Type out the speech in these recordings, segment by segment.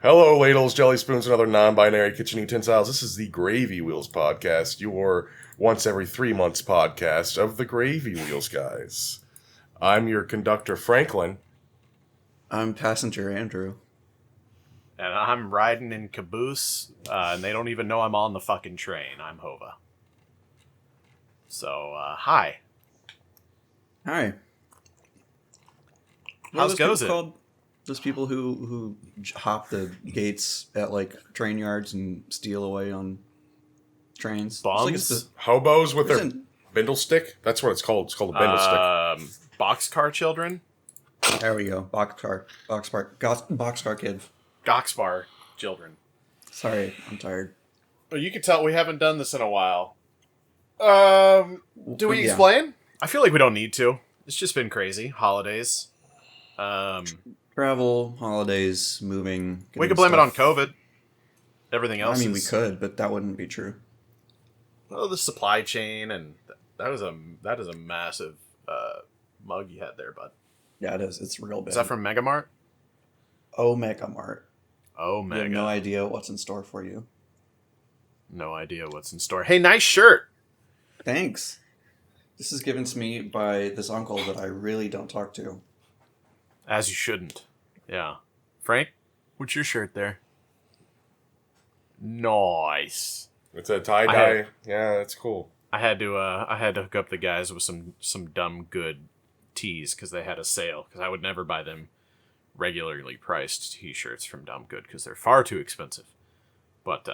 Hello, ladles, jelly spoons, and other non-binary kitchen utensils. This is the Gravy Wheels podcast, your once every 3 months podcast of the Gravy Wheels guys. I'm your conductor, Franklin. I'm passenger Andrew. And I'm riding in caboose, and they don't even know I'm on the fucking train. I'm Hova. So, hi. Hi. How's goes it? Called? Those people who hop the gates at like train yards and steal away on trains. Bums? Hobos with their bindle stick? That's what it's called. It's called a bindle stick. Boxcar children? There we go. Boxcar kid. Goxbar children. Sorry, I'm tired. Well, you can tell we haven't done this in a while. Do we explain? I feel like we don't need to. It's just been crazy. Holidays. Travel, holidays, moving. We could blame it on COVID. Everything else we could, but that wouldn't be true. Well, the supply chain, and that is a massive mug you had there, bud. Yeah, it is. It's real big. Is that from Megamart? Omega Mart. Oh, Mega. You have no idea what's in store for you. No idea what's in store. Hey, nice shirt. Thanks. This is given to me by this uncle that I really don't talk to. As you shouldn't. Yeah. Frank, what's your shirt there? Nice. It's a tie-dye. Yeah, that's cool. I had to hook up the guys with some dumb good tees because they had a sale. Because I would never buy them regularly priced t-shirts from Dumb Good because they're far too expensive. But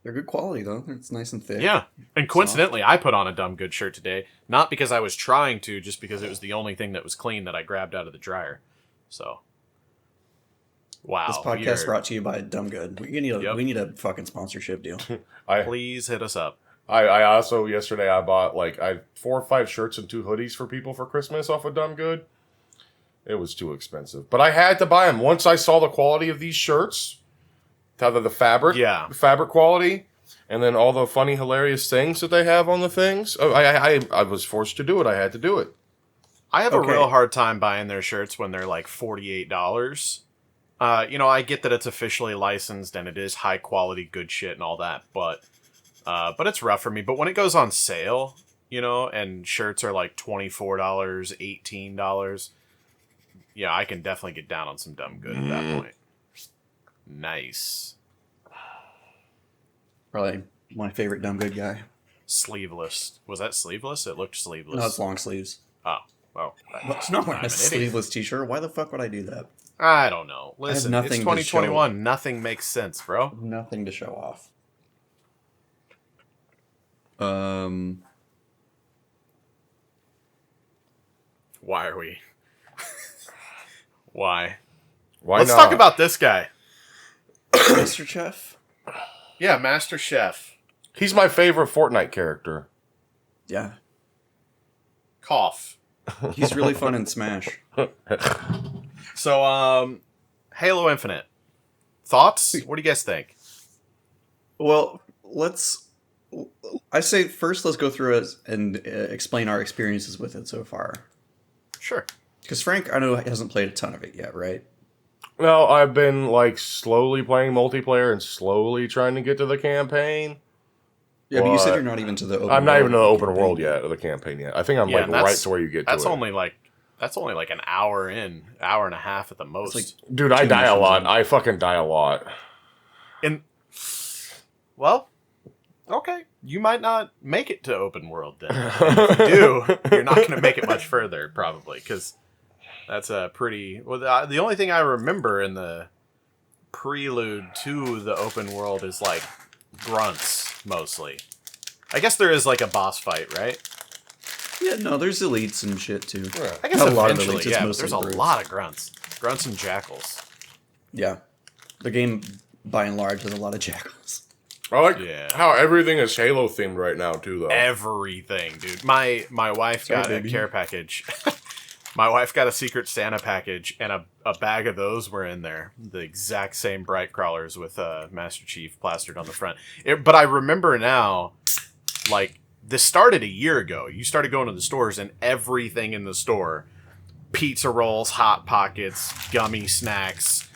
they're good quality though. It's nice and thick. Yeah. And coincidentally, I put on a Dumb Good shirt today, not because I was trying to, just because it was the only thing that was clean that I grabbed out of the dryer. So, wow. This podcast brought to you by Dumb Good. We need a fucking sponsorship deal. Please hit us up. I also, yesterday, I bought I had 4 or 5 shirts and 2 hoodies for people for Christmas off of Dumb Good. It was too expensive. But I had to buy them. Once I saw the quality of these shirts, the fabric, the fabric quality, and then all the funny, hilarious things that they have on the things, I was forced to do it. I had to do it. I have a real hard time buying their shirts when they're like $48. I get that it's officially licensed and it is high quality, good shit and all that, but it's rough for me. But when it goes on sale, and shirts are like $24, $18, yeah, I can definitely get down on some Dumb Good at that point. Nice. Probably my favorite Dumb Good guy. Sleeveless. Was that sleeveless? It looked sleeveless. No, it's long sleeves. Oh, well. It's not wearing a sleeveless t-shirt. Why the fuck would I do that? I don't know. Listen, it's 2021. Nothing makes sense, bro. Nothing to show off. Why are we? Why? Let's talk about this guy. Mr. Chef? Yeah, Master Chef. He's my favorite Fortnite character. Yeah. Cough. He's really fun in Smash. So, Halo Infinite. Thoughts? What do you guys think? Well, I say first let's go through it and explain our experiences with it so far. Sure. Because Frank, I know, hasn't played a ton of it yet, right? Well, I've been slowly playing multiplayer and slowly trying to get to the campaign. Yeah, but you said you're not even to the open world. I'm not even to the open world yet, or the campaign yet. I think I'm right to where you get to it. That's only like an hour and a half at the most. Dude, I die a lot. I fucking die a lot. Well, okay. You might not make it to open world then. If you do, you're not going to make it much further, probably, because that's a pretty... Well, the only thing I remember in the prelude to the open world is, grunts, mostly. I guess there is, a boss fight, right? Yeah, no, there's elites and shit, too. Yeah. I guess not eventually, a lot of elites, but there's a lot of grunts. Grunts and jackals. Yeah. The game, by and large, has a lot of jackals. I like how everything is Halo themed right now too, though. Everything, dude. My wife got a care package. My wife got a Secret Santa package, and a bag of those were in there. The exact same bright crawlers with Master Chief plastered on the front. But I remember now, this started a year ago. You started going to the stores, and everything in the store, pizza rolls, Hot Pockets, gummy snacks,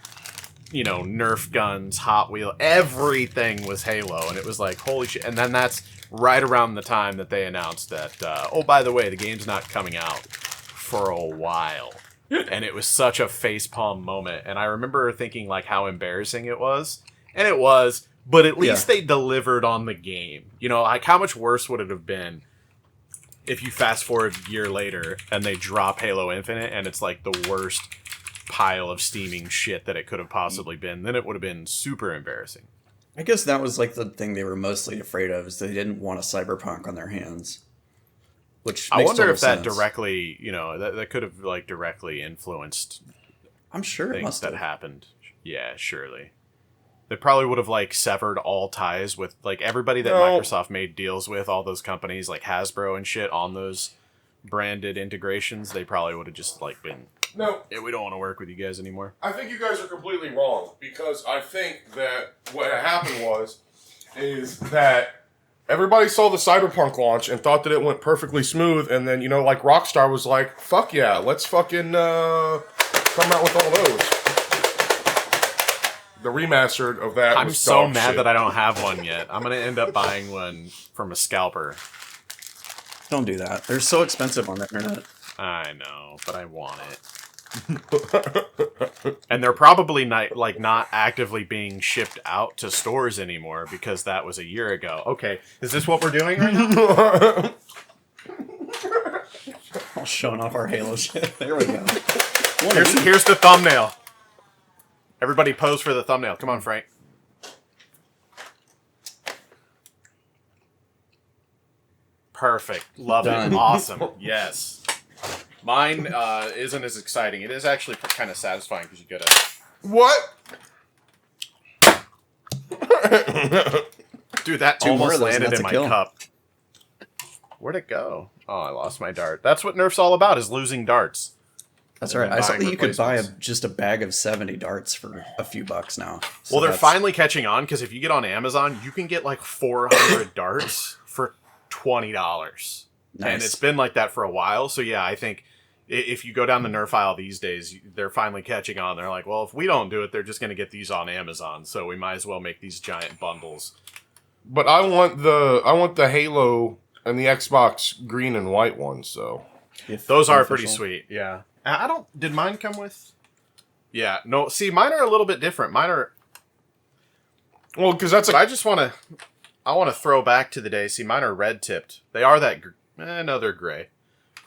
Nerf guns, Hot Wheel, everything was Halo, and it was like, holy shit. And then that's right around the time that they announced that, oh, by the way, the game's not coming out for a while. And it was such a facepalm moment. And I remember thinking, like, how embarrassing it was. And it was, but at least they delivered on the game. Like, how much worse would it have been if you fast forward a year later and they drop Halo Infinite and it's, like, the worst pile of steaming shit that it could have possibly been? Then it would have been super embarrassing. I guess that was, like, the thing they were mostly afraid of, is they didn't want a Cyberpunk on their hands. Which I makes wonder total if that sense. directly, that could have, like, directly influenced I'm sure it things must that have. happened. Yeah, surely. They probably would have, like, severed all ties with, like, everybody that Microsoft made deals with, all those companies, like Hasbro and shit, on those branded integrations. They probably would have just, like, been, No, yeah, we don't want to work with you guys anymore. I think you guys are completely wrong, because I think that what happened is that everybody saw the Cyberpunk launch and thought that it went perfectly smooth, and then, like, Rockstar was like, fuck yeah, let's fucking come out with all those. The remastered of that I'm was so dog mad shit. that I don't have one yet. I'm going to end up buying one from a scalper. Don't do that. They're so expensive on the internet. I know, but I want it. And they're probably not actively being shipped out to stores anymore because that was a year ago. Okay, is this what we're doing right now? All showing off our Halo shit. There we go. Here's the thumbnail. Everybody pose for the thumbnail. Come on, Frank. Perfect. Love Done. it. Awesome. Yes. Mine isn't as exciting. It is actually kind of satisfying because you get a... What? Dude, that Two more almost of those, and landed that's in a my kill. cup. Where'd it go? Oh, I lost my dart. That's what Nerf's all about, is losing darts. That's And right. then I saw buying that you could buy replacements. just a bag of 70 darts for a few bucks now. So Well, they're that's- finally catching on, because if you get on Amazon, you can get like 400 darts for $20. Nice. And it's been like that for a while. So yeah, I think if you go down the Nerf aisle these days, they're finally catching on. They're like, well, if we don't do it, they're just going to get these on Amazon. So we might as well make these giant bundles. But I want the Halo and the Xbox green and white ones, so. If Those are unofficial. pretty sweet. Yeah. I don't... Did mine come with... Yeah. No, see, mine are a little bit different. Mine are... Well, because that's But I just want to... I want to throw back to the day. See, mine are red tipped. They are that... no, they're gray.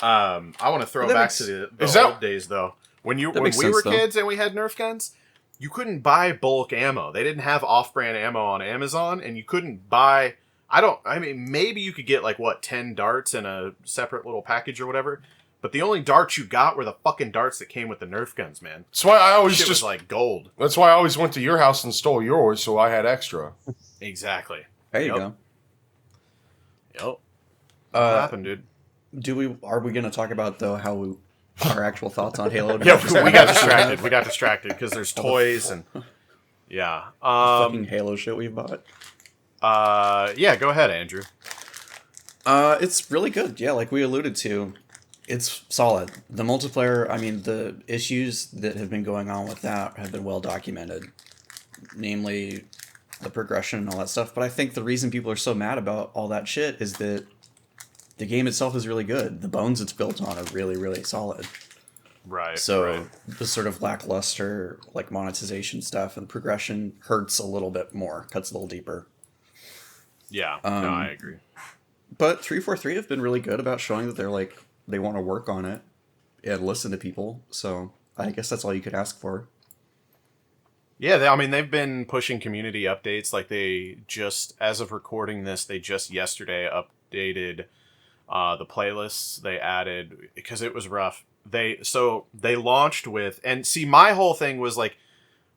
I want to throw That back makes- to the is that- old days, though. When we makes sense, were though. kids and we had Nerf guns, you couldn't buy bulk ammo. They didn't have off-brand ammo on Amazon, and you couldn't buy... I mean, maybe you could get, 10 darts in a separate little package or whatever, but the only darts you got were the fucking darts that came with the Nerf guns, man. That's why I always Shit just. was like gold. That's why I always went to your house and stole yours, so I had extra. Exactly. There you Yep. go. Yep. What Uh, happened, dude? Are we going to talk about, though, our actual thoughts on Halo? Yeah, we got distracted. We got distracted because there's toys and... Yeah. Fucking Halo shit we bought. Yeah, go ahead, Andrew. It's really good. Yeah, like we alluded to, it's solid. The multiplayer, I mean, the issues that have been going on with that have been well documented, namely the progression and all that stuff. But I think the reason people are so mad about all that shit is that the game itself is really good. The bones it's built on are really, really solid. Right. So right. the sort of lackluster, like monetization stuff and progression hurts a little bit more, cuts a little deeper. Yeah, no, I agree. But 343 have been really good about showing that they want to work on it and listen to people. So I guess that's all you could ask for. Yeah, they've been pushing community updates. Like they just, as of recording this, they just yesterday updated the playlists. They added, because it was rough. They launched with, and see, my whole thing was like,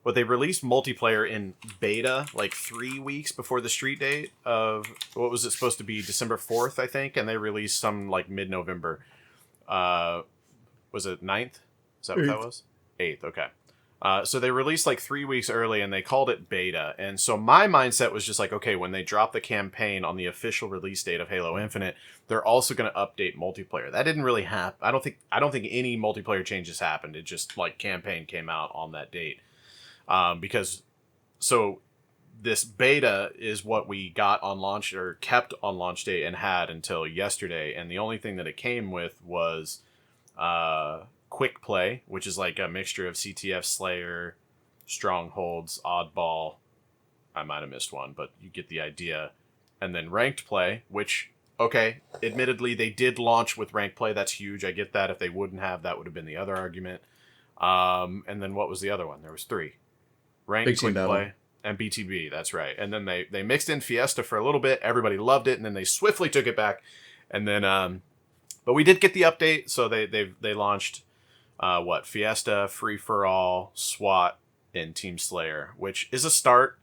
but they released multiplayer in beta 3 weeks before the street date of, what was it supposed to be, December 4th, I think, and they released some mid-November. Was it 9th? Is that what that was? 8th, okay. So they released 3 weeks early and they called it beta. And so my mindset was just okay, when they drop the campaign on the official release date of Halo Infinite, they're also going to update multiplayer. That didn't really happen. I don't think any multiplayer changes happened. It just campaign came out on that date. Because so this beta is what we got on launch or kept on launch day and had until yesterday. And the only thing that it came with was quick play, which is like a mixture of CTF, Slayer, Strongholds, Oddball. I might have missed one, but you get the idea. And then ranked play, which, okay, admittedly, they did launch with ranked play. That's huge. I get that. If they wouldn't have, that would have been the other argument. And then what was the other one? There was 3. Ranked, Big quick Team play, and BTB. That's right. And then they mixed in Fiesta for a little bit. Everybody loved it, and then they swiftly took it back. And then, but we did get the update, so they launched Fiesta, Free for All, SWAT, and Team Slayer, which is a start.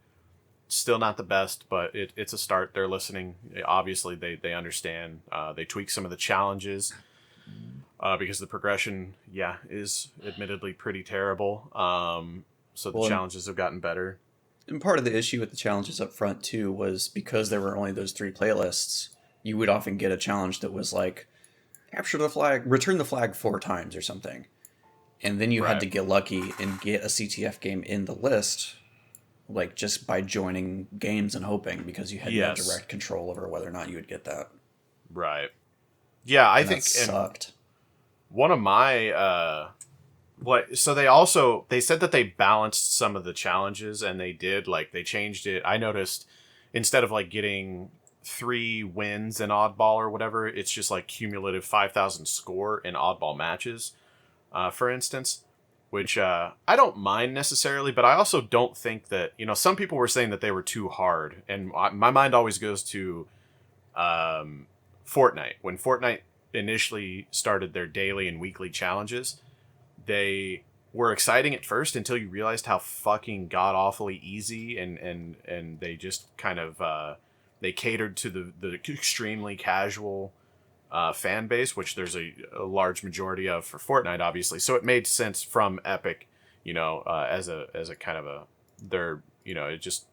Still not the best, but it's a start. They're listening. Obviously, they understand. They tweak some of the challenges because the progression, is admittedly pretty terrible. So the challenges have gotten better. And part of the issue with the challenges up front, too, was because there were only those 3 playlists, you would often get a challenge that was like, capture the flag, return the flag 4 times or something. And then you had to get lucky and get a CTF game in the list, like just by joining games and hoping, because you had no direct control over whether or not you would get that. Right. Yeah, I think that sucked. One of my so they said that they balanced some of the challenges, and they did. Like, they changed it. I noticed instead of like getting 3 wins in oddball or whatever, it's just like cumulative 5,000 score in oddball matches, for instance. Which I don't mind necessarily, but I also don't think that, some people were saying that they were too hard. And my mind always goes to Fortnite. When Fortnite initially started their daily and weekly challenges, they were exciting at first until you realized how fucking god-awfully easy and they just kind of, they catered to the extremely casual fan base, which there's a large majority of for Fortnite, obviously. So it made sense from Epic, as a kind of it just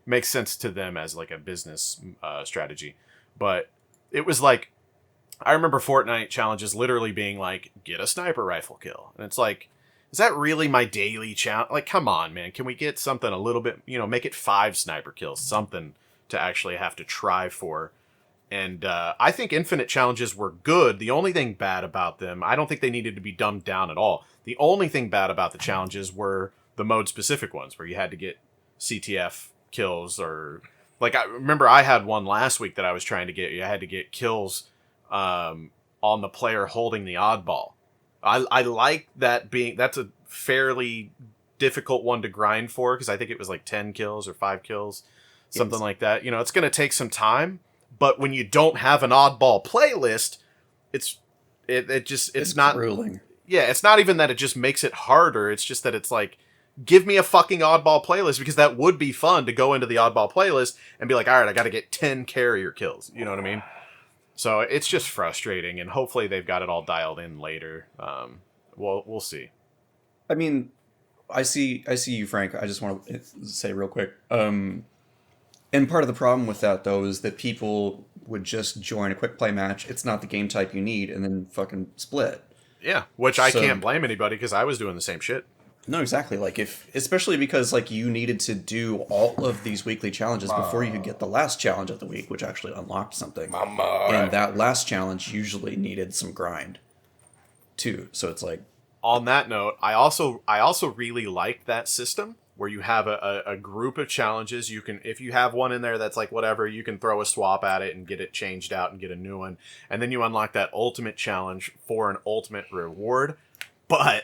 makes sense to them as like a business strategy. But it was like, I remember Fortnite challenges literally being like, get a sniper rifle kill, and it's like, is that really my daily challenge? Like, come on, man, can we get something a little bit, make it 5 sniper kills, something to actually have to try for. And I think infinite challenges were good. The only thing bad about them, I don't think they needed to be dumbed down at all. The only thing bad about the challenges were the mode-specific ones, where you had to get CTF kills, or... Like, I remember I had one last week that I was trying to get. You had to get kills on the player holding the oddball. I like that being... That's a fairly difficult one to grind for, because I think it was like 10 kills or 5 kills, something like that. It's going to take some time. But when you don't have an oddball playlist, it's not grueling. Yeah, it's not even that it just makes it harder. It's just that it's like, give me a fucking oddball playlist, because that would be fun to go into the oddball playlist and be like, all right, I got to get 10 carrier kills. You know what I mean? So it's just frustrating, and hopefully they've got it all dialed in later. We'll see. I mean, I see you, Frank. I just want to say real quick. And part of the problem with that, though, is that people would just join a quick play match. It's not the game type you need, and then fucking split. Yeah, which I can't blame anybody, because I was doing the same shit. No, exactly. Like, especially because like you needed to do all of these weekly challenges before you could get the last challenge of the week, which actually unlocked something. And that last challenge usually needed some grind, too. So it's like, on that note, I also really like that system, where you have a group of challenges. You can, if you have one in there that's like whatever, you can throw a swap at it and get it changed out and get a new one. And then you unlock that ultimate challenge for an ultimate reward. But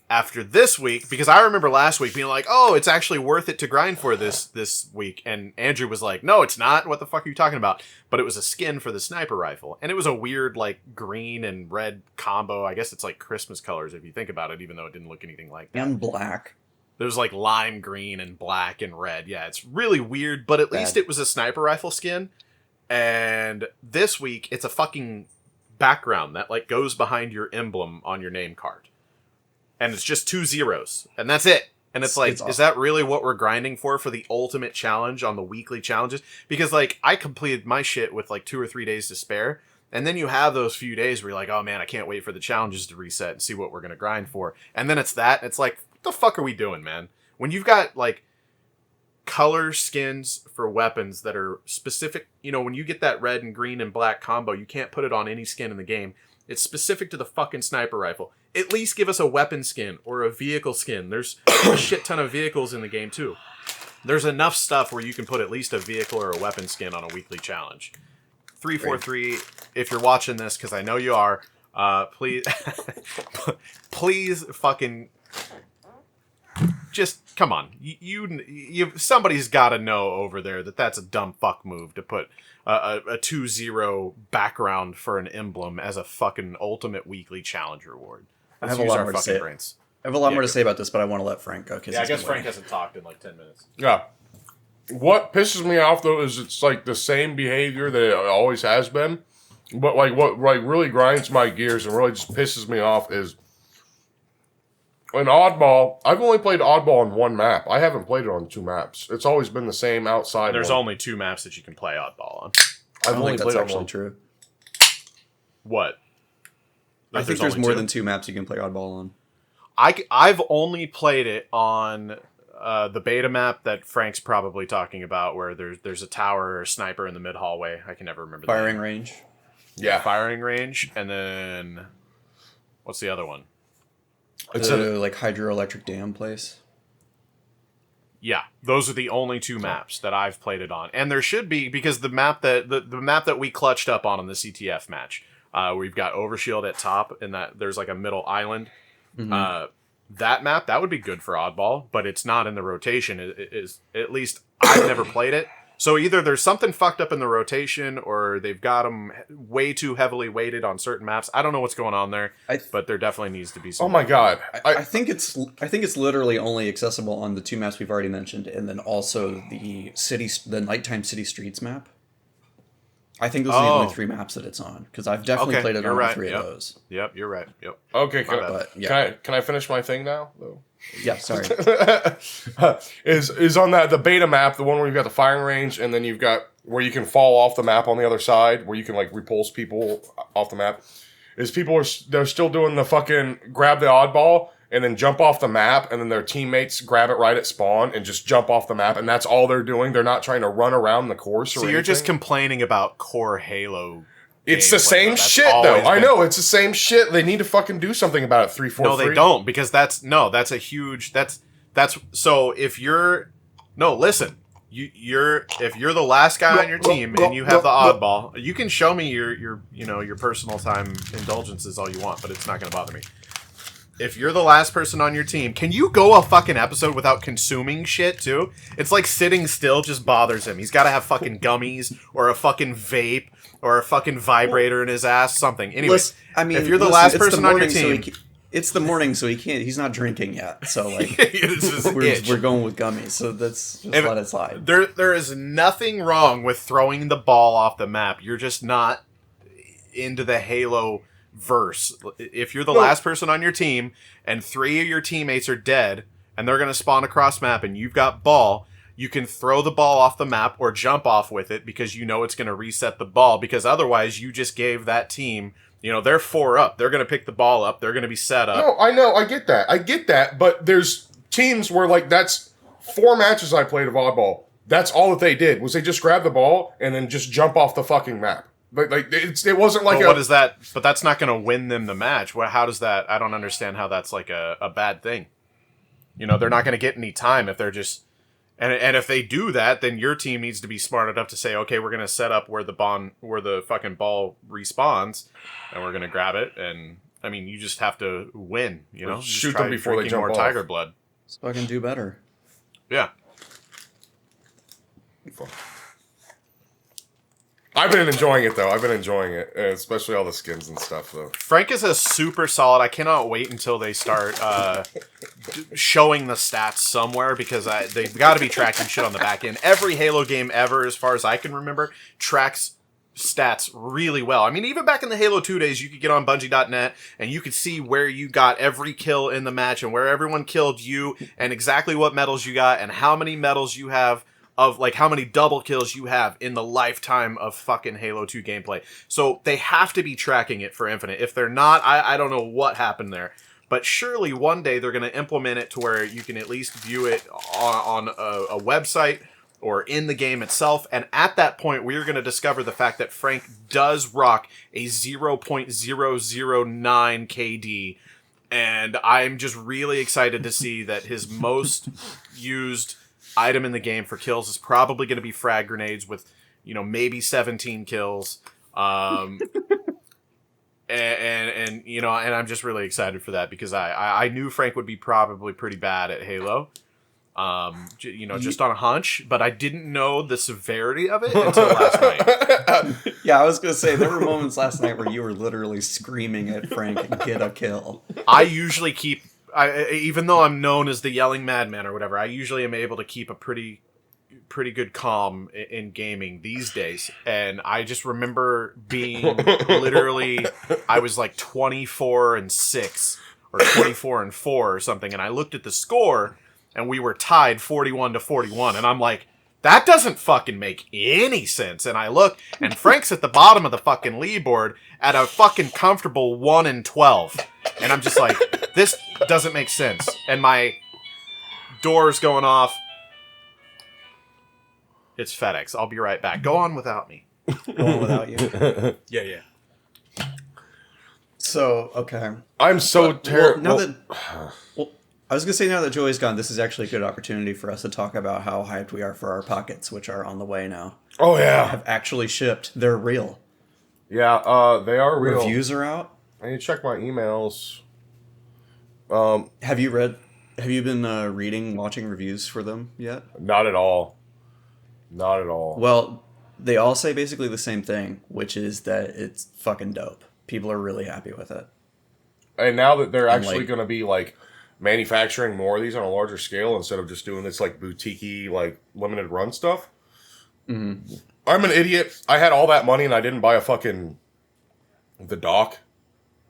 after this week, because I remember last week being like, oh, it's actually worth it to grind for this week. And Andrew was like, no, it's not. What the fuck are you talking about? But it was a skin for the sniper rifle. And it was a weird like green and red combo. I guess it's like Christmas colors if you think about it, even though it didn't look anything like that. and black. There's like lime green and black and red. Yeah, it's really weird, but at least it was a sniper rifle skin. And this week, it's a fucking background that like goes behind your emblem on your name card. And it's just 2 zeros. And that's it. And it's like, awesome. Is that really what we're grinding for the ultimate challenge on the weekly challenges? Because like, I completed my shit with like 2 or 3 days to spare. And then you have those few days where you're like, oh man, I can't wait for the challenges to reset and see what we're going to grind for. And then it's that. It's like, what the fuck are we doing, man? When you've got like color skins for weapons that are specific, when you get that red and green and black combo, you can't put it on any skin in the game. It's specific to the fucking sniper rifle. At least give us a weapon skin or a vehicle skin. There's a shit ton of vehicles in the game too. There's enough stuff where you can put at least a vehicle or a weapon skin on a weekly challenge. 343, if you're watching this, because I know you are, please, please fucking, just come on. Somebody's got to know over there that that's a dumb fuck move to put a 2-0 background for an emblem as a fucking ultimate weekly challenge reward. I have a lot more to say. Brains. I have a lot more to say about this, but I want to let Frank go. Yeah, I guess Frank hasn't talked in like 10 minutes. Yeah. What pisses me off though is it's like the same behavior that it always has been, but like what like really grinds my gears and really just pisses me off is an oddball. I've only played oddball on one map. I haven't played it on 2 maps. It's always been the same outside. There's one. only 2 maps that you can play oddball on. I don't think that's actually true. What? I think there's more than 2 maps you can play oddball on. I've only played it on the beta map that Frank's probably talking about, where there's a tower or a sniper in the mid hallway. I can never remember. Firing range. Yeah, firing range, and then what's the other one? It's a like hydroelectric dam place. Yeah, those are the only 2 maps that I've played it on, and there should be, because the map that the map that we clutched up on the CTF match, we've got Overshield at top, and that there's like a middle island. Mm-hmm. That map, that would be good for oddball, but it's not in the rotation. It is, at least I've never played it. So either there's something fucked up in the rotation, or they've got them way too heavily weighted on certain maps. I don't know what's going on there, but there definitely needs to be some. Oh my god! I think it's literally only accessible on the 2 maps we've already mentioned, and then also the nighttime city streets map. I think those are the only 3 maps that it's on, because I've definitely played it on all 3 of those. Yep, you're right. Yep. Okay, can I finish my thing now? Though? Yeah, sorry. is on the beta map, the one where you've got the firing range, and then you've got where you can fall off the map on the other side, where you can like repulse people off the map. Is they're still doing the fucking grab the oddball and then jump off the map, and then their teammates grab it right at spawn and just jump off the map, and that's all they're doing. They're not trying to run around the course. So you're just complaining about core Halo. It's the same shit, though. I know, it's the same shit. They need to fucking do something about it. 343. No, they don't, because that's a huge. That's so if you're listen. If you're the last guy on your team and you have the oddball, you can show me your personal time indulgences all you want, but it's not going to bother me. If you're the last person on your team, can you go a fucking episode without consuming shit too? It's like sitting still just bothers him. He's got to have fucking gummies or a fucking vape or a fucking vibrator in his ass, something. Anyways, if you're the last person on your team, it's the morning, so he can't. He's not drinking yet, so like we're going with gummies. So that's just let it slide. There is nothing wrong with throwing the ball off the map. You're just not into the Halo verse. If you're the last person on your team and 3 of your teammates are dead and they're going to spawn across map and you've got ball, you can throw the ball off the map or jump off with it because you know it's going to reset the ball, because otherwise you just gave that team, they're 4 up. They're going to pick the ball up. They're going to be set up. No, I know. I get that. But there's teams where like that's 4 matches I played of oddball. That's all that they did was they just grab the ball and then just jump off the fucking map. Like it wasn't like what is that? But that's not going to win them the match. How does that? I don't understand how that's like a bad thing. They're not going to get any time if they're just and if they do that, then your team needs to be smart enough to say, okay, we're going to set up where the fucking ball respawns, and we're going to grab it. And I mean, you just have to win. Shoot them before they jump more off. Tiger blood. Let's fucking do better. Yeah. I've been enjoying it, though. Especially all the skins and stuff, though. Frank is a super solid. I cannot wait until they start showing the stats somewhere, because they've got to be tracking shit on the back end. Every Halo game ever, as far as I can remember, tracks stats really well. I mean, even back in the Halo 2 days, you could get on Bungie.net and you could see where you got every kill in the match and where everyone killed you and exactly what medals you got and how many medals you have, of like how many double kills you have in the lifetime of fucking Halo 2 gameplay. So they have to be tracking it for Infinite. If they're not, I don't know what happened there. but surely one day they're going to implement it to where you can at least view it on a website or in the game itself. And at that point, we're going to discover the fact that Frank does rock a 0.009 KD. And I'm just really excited to see that his most used item in the game for kills is probably going to be frag grenades with, maybe 17 kills. And I'm just really excited for that because I knew Frank would be probably pretty bad at Halo. Just on a hunch, but I didn't know the severity of it until last night. Yeah, I was gonna say there were moments last night where you were literally screaming at Frank, "Get a kill!" I usually keep, even though I'm known as the yelling madman or whatever, I usually am able to keep a pretty good calm in gaming these days. And I just remember being literally, I was like 24-6 or 24-4 or something, and I looked at the score. And we were tied 41-41. And I'm like, that doesn't fucking make any sense. And I look, and Frank's at the bottom of the fucking leaderboard at a fucking comfortable 1-12. And I'm just like, this doesn't make sense. And my door's going off. It's FedEx. I'll be right back. Go on without me. Go on without you. Yeah. So, okay. I'm so terrible. I was going to say, now that Joey's gone, this is actually a good opportunity for us to talk about how hyped we are for our pockets, which are on the way now. Oh, yeah. Have actually shipped. They're real. Yeah, they are real. Reviews are out. I need to check my emails. Have you been watching reviews for them yet? Not at all. Not at all. Well, they all say basically the same thing, which is that it's fucking dope. People are really happy with it. And now that they're actually going to be, manufacturing more of these on a larger scale instead of just doing this boutique-y, limited run stuff. Mm-hmm. I'm an idiot. I had all that money and I didn't buy the dock,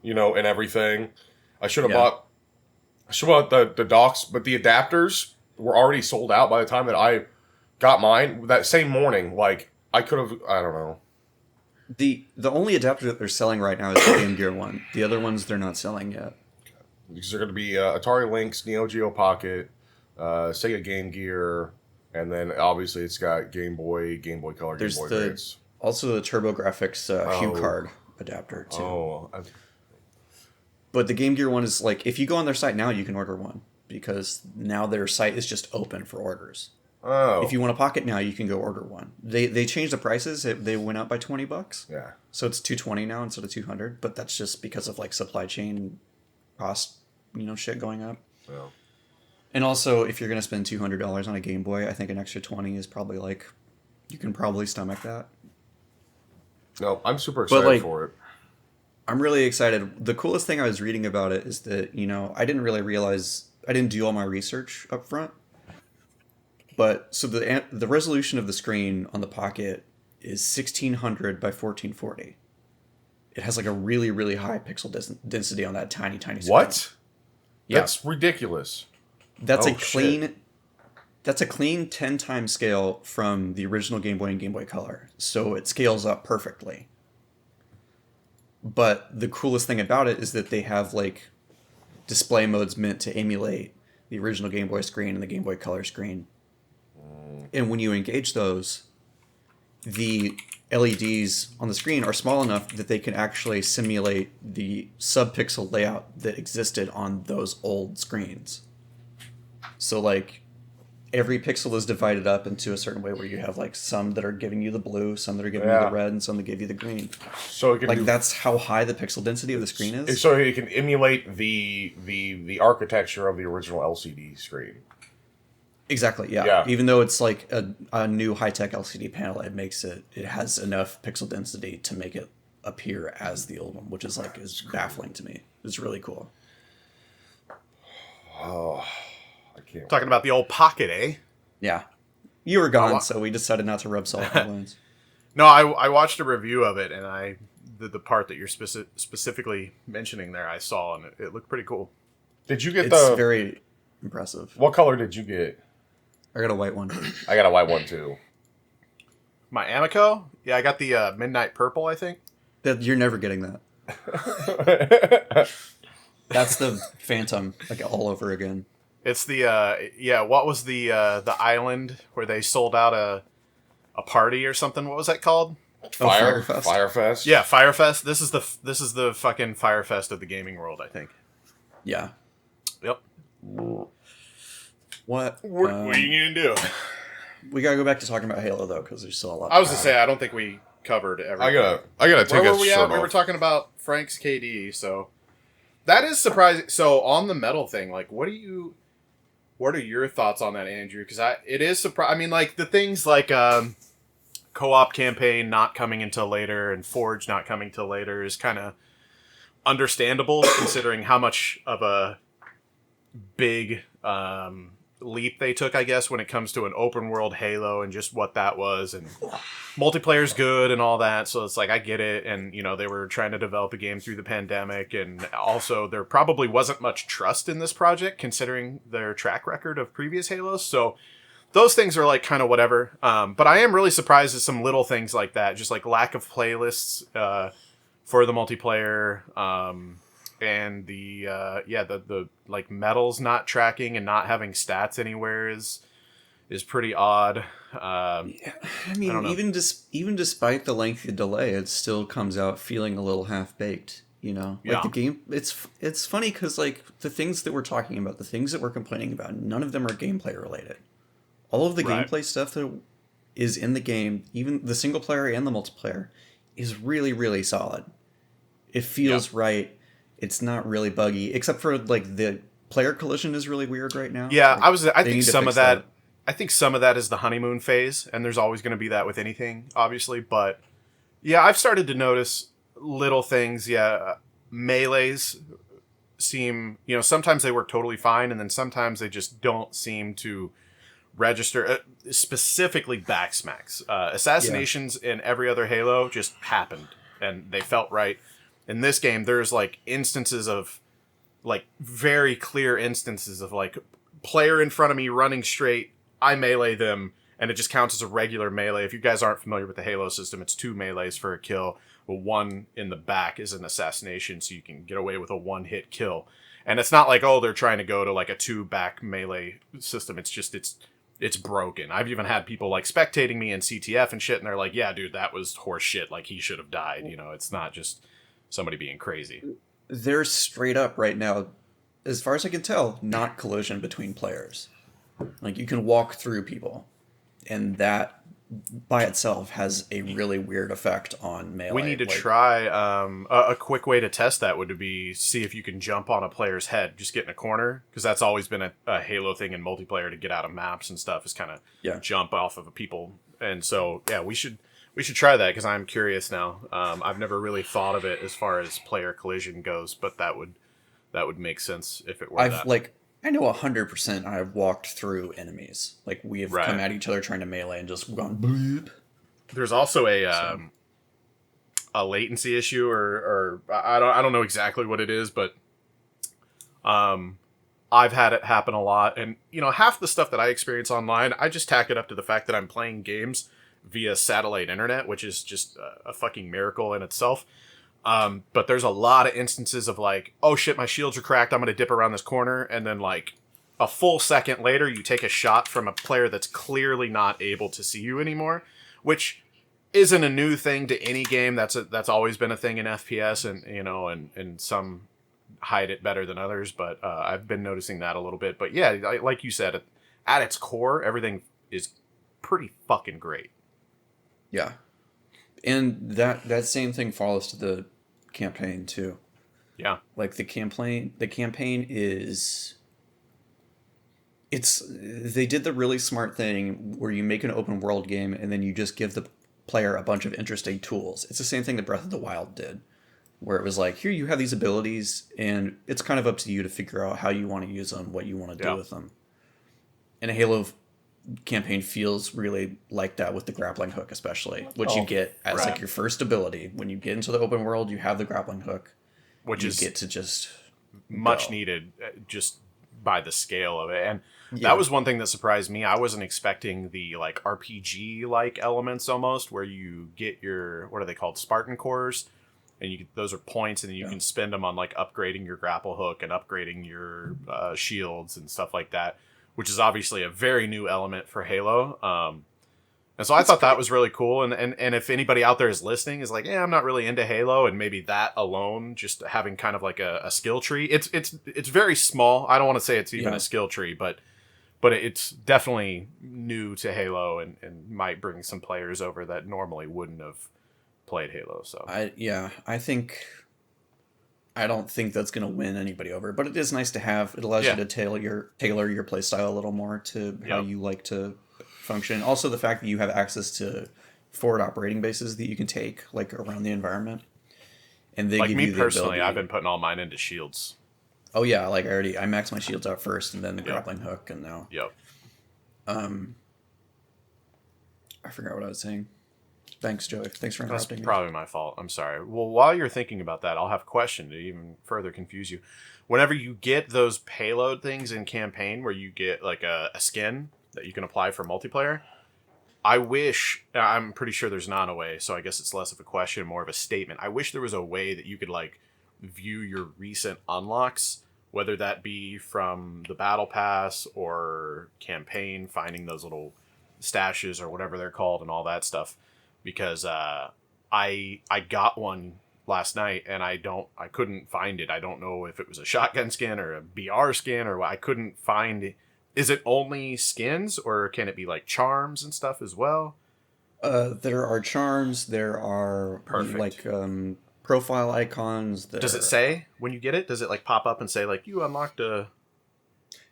and everything. I should have bought the docks, but the adapters were already sold out by the time that I got mine that same morning. I could have, I don't know. The only adapter that they're selling right now is the Game Gear one. The other ones they're not selling yet. Because they're going to be Atari Lynx, Neo Geo Pocket, Sega Game Gear, and then obviously it's got Game Boy Color, There's Game Boy Advance. Also the TurboGrafx Hue card adapter too. Oh. But the Game Gear one is if you go on their site now, you can order one because now their site is just open for orders. Oh. If you want a Pocket now, you can go order one. They changed the prices. They went up by $20. Yeah. So it's $220 now instead of $200. But that's just because of supply chain cost, shit going up. Yeah. And also, if you're gonna spend $200 on a Game Boy, I think an extra $20 is probably you can probably stomach that. No, I'm super excited for it. I'm really excited. The coolest thing I was reading about it is that I didn't really realize I didn't do all my research up front. But so the resolution of the screen on the Pocket is 1600 by 1440. It has a really, really high pixel density on that tiny screen. What? Yeah. That's ridiculous. That's That's a clean 10 times scale from the original Game Boy and Game Boy Color. So it scales up perfectly. But the coolest thing about it is that they have display modes meant to emulate the original Game Boy screen and the Game Boy Color screen. And when you engage those, the LEDs on the screen are small enough that they can actually simulate the sub-pixel layout that existed on those old screens. So every pixel is divided up into a certain way where you have some that are giving you the blue, some that are giving you the red, and some that give you the green. So it can that's how high the pixel density of the screen is. So it can emulate the architecture of the original LCD screen. Exactly, yeah. Even though it's a new high-tech LCD panel, it has enough pixel density to make it appear as the old one, which is is baffling to me. It's really cool. Oh, I can't. Talking about the old Pocket, eh? Yeah. You were gone, so we decided not to rub salt in the wounds. No, I watched a review of it, and the part that you're specifically mentioning there, I saw, and it looked pretty cool. Did you get It's very impressive. What color did you get? I got a white one. I got a white one too. My Amico? Yeah, I got the Midnight Purple, I think. You're never getting that. That's the Phantom, like all over again. It's the what was the island where they sold out a party or something? What was that called? Firefest? Firefest. Yeah, Firefest. This is the fucking Firefest of the gaming world, I think. Yeah. Yep. What? What are you gonna do? We gotta go back to talking about Halo though, because there's still a lot. I was gonna say I don't think we covered everything. I gotta take Where a were we shirt at? We off. were talking about Frank's KD, so that is surprising. So on the metal thing, like, what are your thoughts on that, Andrew? Because it is surprising. I mean, like the things like co-op campaign not coming until later and Forge not coming till later is kind of understandable considering how much of a big leap they took, I guess, when it comes to an open world Halo and just what that was, and multiplayer's good and all that. So it's like, I get it. And, you know, they were trying to develop a game through the pandemic. And also there probably wasn't much trust in this project considering their track record of previous Halos. So those things are like kind of whatever. But I am really surprised at some little things like that. Just like lack of playlists for the multiplayer. And the like medals not tracking and not having stats anywhere is pretty odd. I mean, even despite the lengthy delay, it still comes out feeling a little half baked. You know, like the game. It's funny because like the things that we're talking about, the things that we're complaining about, none of them are gameplay related. All of the gameplay stuff that is in the game, even the single player and the multiplayer, is really, really solid. It feels right. It's not really buggy, except for like the player collision is really weird right now. Yeah, like, I think some of that. I think some of that is the honeymoon phase, and there's always going to be that with anything, obviously. But yeah, I've started to notice little things. Yeah, melees seem, you know, sometimes they work totally fine, and then sometimes they just don't seem to register. Specifically, backsmacks, assassinations in every other Halo just happened, and they felt right. In this game, there's like instances of, like very clear instances of like player in front of me running straight, I melee them, and it just counts as a regular melee. If you guys aren't familiar with the Halo system, it's 2 melees for a kill. But one in the back is an assassination, so you can get away with a 1-hit kill. And it's not like, oh, they're trying to go to like a 2-back melee system. It's just, it's broken. I've even had people like spectating me in CTF and shit, and they're like, yeah, dude, that was horse shit. Like, he should have died. You know, it's not just somebody being crazy. They're straight up right now, as far as I can tell, not collision between players. Like, you can walk through people, and that by itself has a really weird effect on melee. We need to try a quick way to test that would be see if you can jump on a player's head, just get in a corner, because that's always been a Halo thing in multiplayer to get out of maps and stuff, is kind of jump off of people. And so yeah, we should try that, because I'm curious now. I've never really thought of it as far as player collision goes, but that would make sense if it were I know 100% I've walked through enemies. Like, we have come at each other trying to melee and just gone bloop. There's also a latency issue, or I don't know exactly what it is, but I've had it happen a lot. And, you know, half the stuff that I experience online, I just tack it up to the fact that I'm playing games via satellite internet, which is just a fucking miracle in itself. But there's a lot of instances of like, oh shit, my shields are cracked, I'm going to dip around this corner. And then like a full second later, you take a shot from a player that's clearly not able to see you anymore, which isn't a new thing to any game. That's always been a thing in FPS, and, you know, and some hide it better than others. But I've been noticing that a little bit. But yeah, like you said, at its core, everything is pretty fucking great. Yeah. And that same thing follows to the campaign too. Yeah. Like the campaign is, they did the really smart thing where you make an open world game and then you just give the player a bunch of interesting tools. It's the same thing that Breath of the Wild did, where it was like, here you have these abilities and it's kind of up to you to figure out how you want to use them, what you want to do with them. And a Halo campaign feels really like that with the grappling hook, especially, which you get as like your first ability. When you get into the open world, you have the grappling hook, which you is get to just much needed, just by the scale of it. And that was one thing that surprised me. I wasn't expecting the like RPG like elements almost, where you get your, what are they called, Spartan cores, and those are points, and then you can spend them on like upgrading your grapple hook and upgrading your shields and stuff like that, which is obviously a very new element for Halo. And so I thought that was really cool. And if anybody out there is listening is like, yeah, I'm not really into Halo, and maybe that alone, just having kind of like a skill tree, it's very small. I don't want to say it's even a skill tree, but it's definitely new to Halo and might bring some players over that normally wouldn't have played Halo. So I don't think that's going to win anybody over, but it is nice to have. It allows you to tailor your play style a little more to how you like to function. Also, the fact that you have access to forward operating bases that you can take like around the environment, and they like give me you the personally, ability. I've been putting all mine into shields. Oh yeah, like I maxed my shields out first, and then the grappling hook, and now. Yep. I forgot what I was saying. Thanks, Joey. Thanks for interrupting. That's probably my fault. I'm sorry. Well, while you're thinking about that, I'll have a question to even further confuse you. Whenever you get those payload things in campaign where you get like a skin that you can apply for multiplayer, I'm pretty sure there's not a way, so I guess it's less of a question, more of a statement. I wish there was a way that you could like view your recent unlocks, whether that be from the battle pass or campaign, finding those little stashes or whatever they're called and all that stuff. Because I got one last night and I couldn't find it. I don't know if it was a shotgun skin or a BR skin or I couldn't find it. Is it only skins or can it be like charms and stuff as well? There are charms. There are like profile icons. Does it say when you get it? Does it like pop up and say like you unlocked a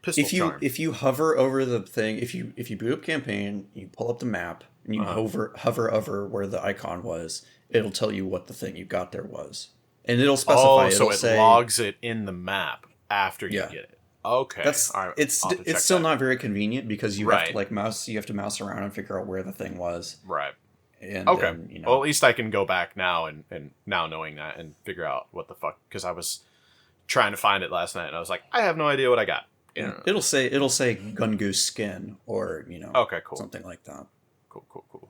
pistol charm? If you hover over the thing, if you boot up campaign, you pull up the map and you hover over where the icon was, it'll tell you what the thing you got there was, and it'll specify. So it logs it in the map after you get it. Okay, it's still not very convenient because you have to like mouse. You have to mouse around and figure out where the thing was. Right. And okay. Then, Well, at least I can go back now and now knowing that and figure out what the fuck, because I was trying to find it last night and I was like, I have no idea what I got. Yeah. It'll say Gun Goose skin or okay, cool, something like that. Cool.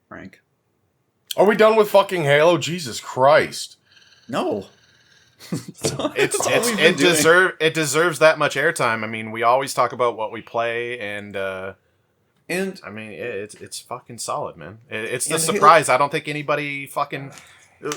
Frank, are we done with fucking Halo? Jesus Christ! No. It deserves that much airtime. I mean, we always talk about what we play, and I mean, it's fucking solid, man. It's the surprise. I don't think anybody fucking.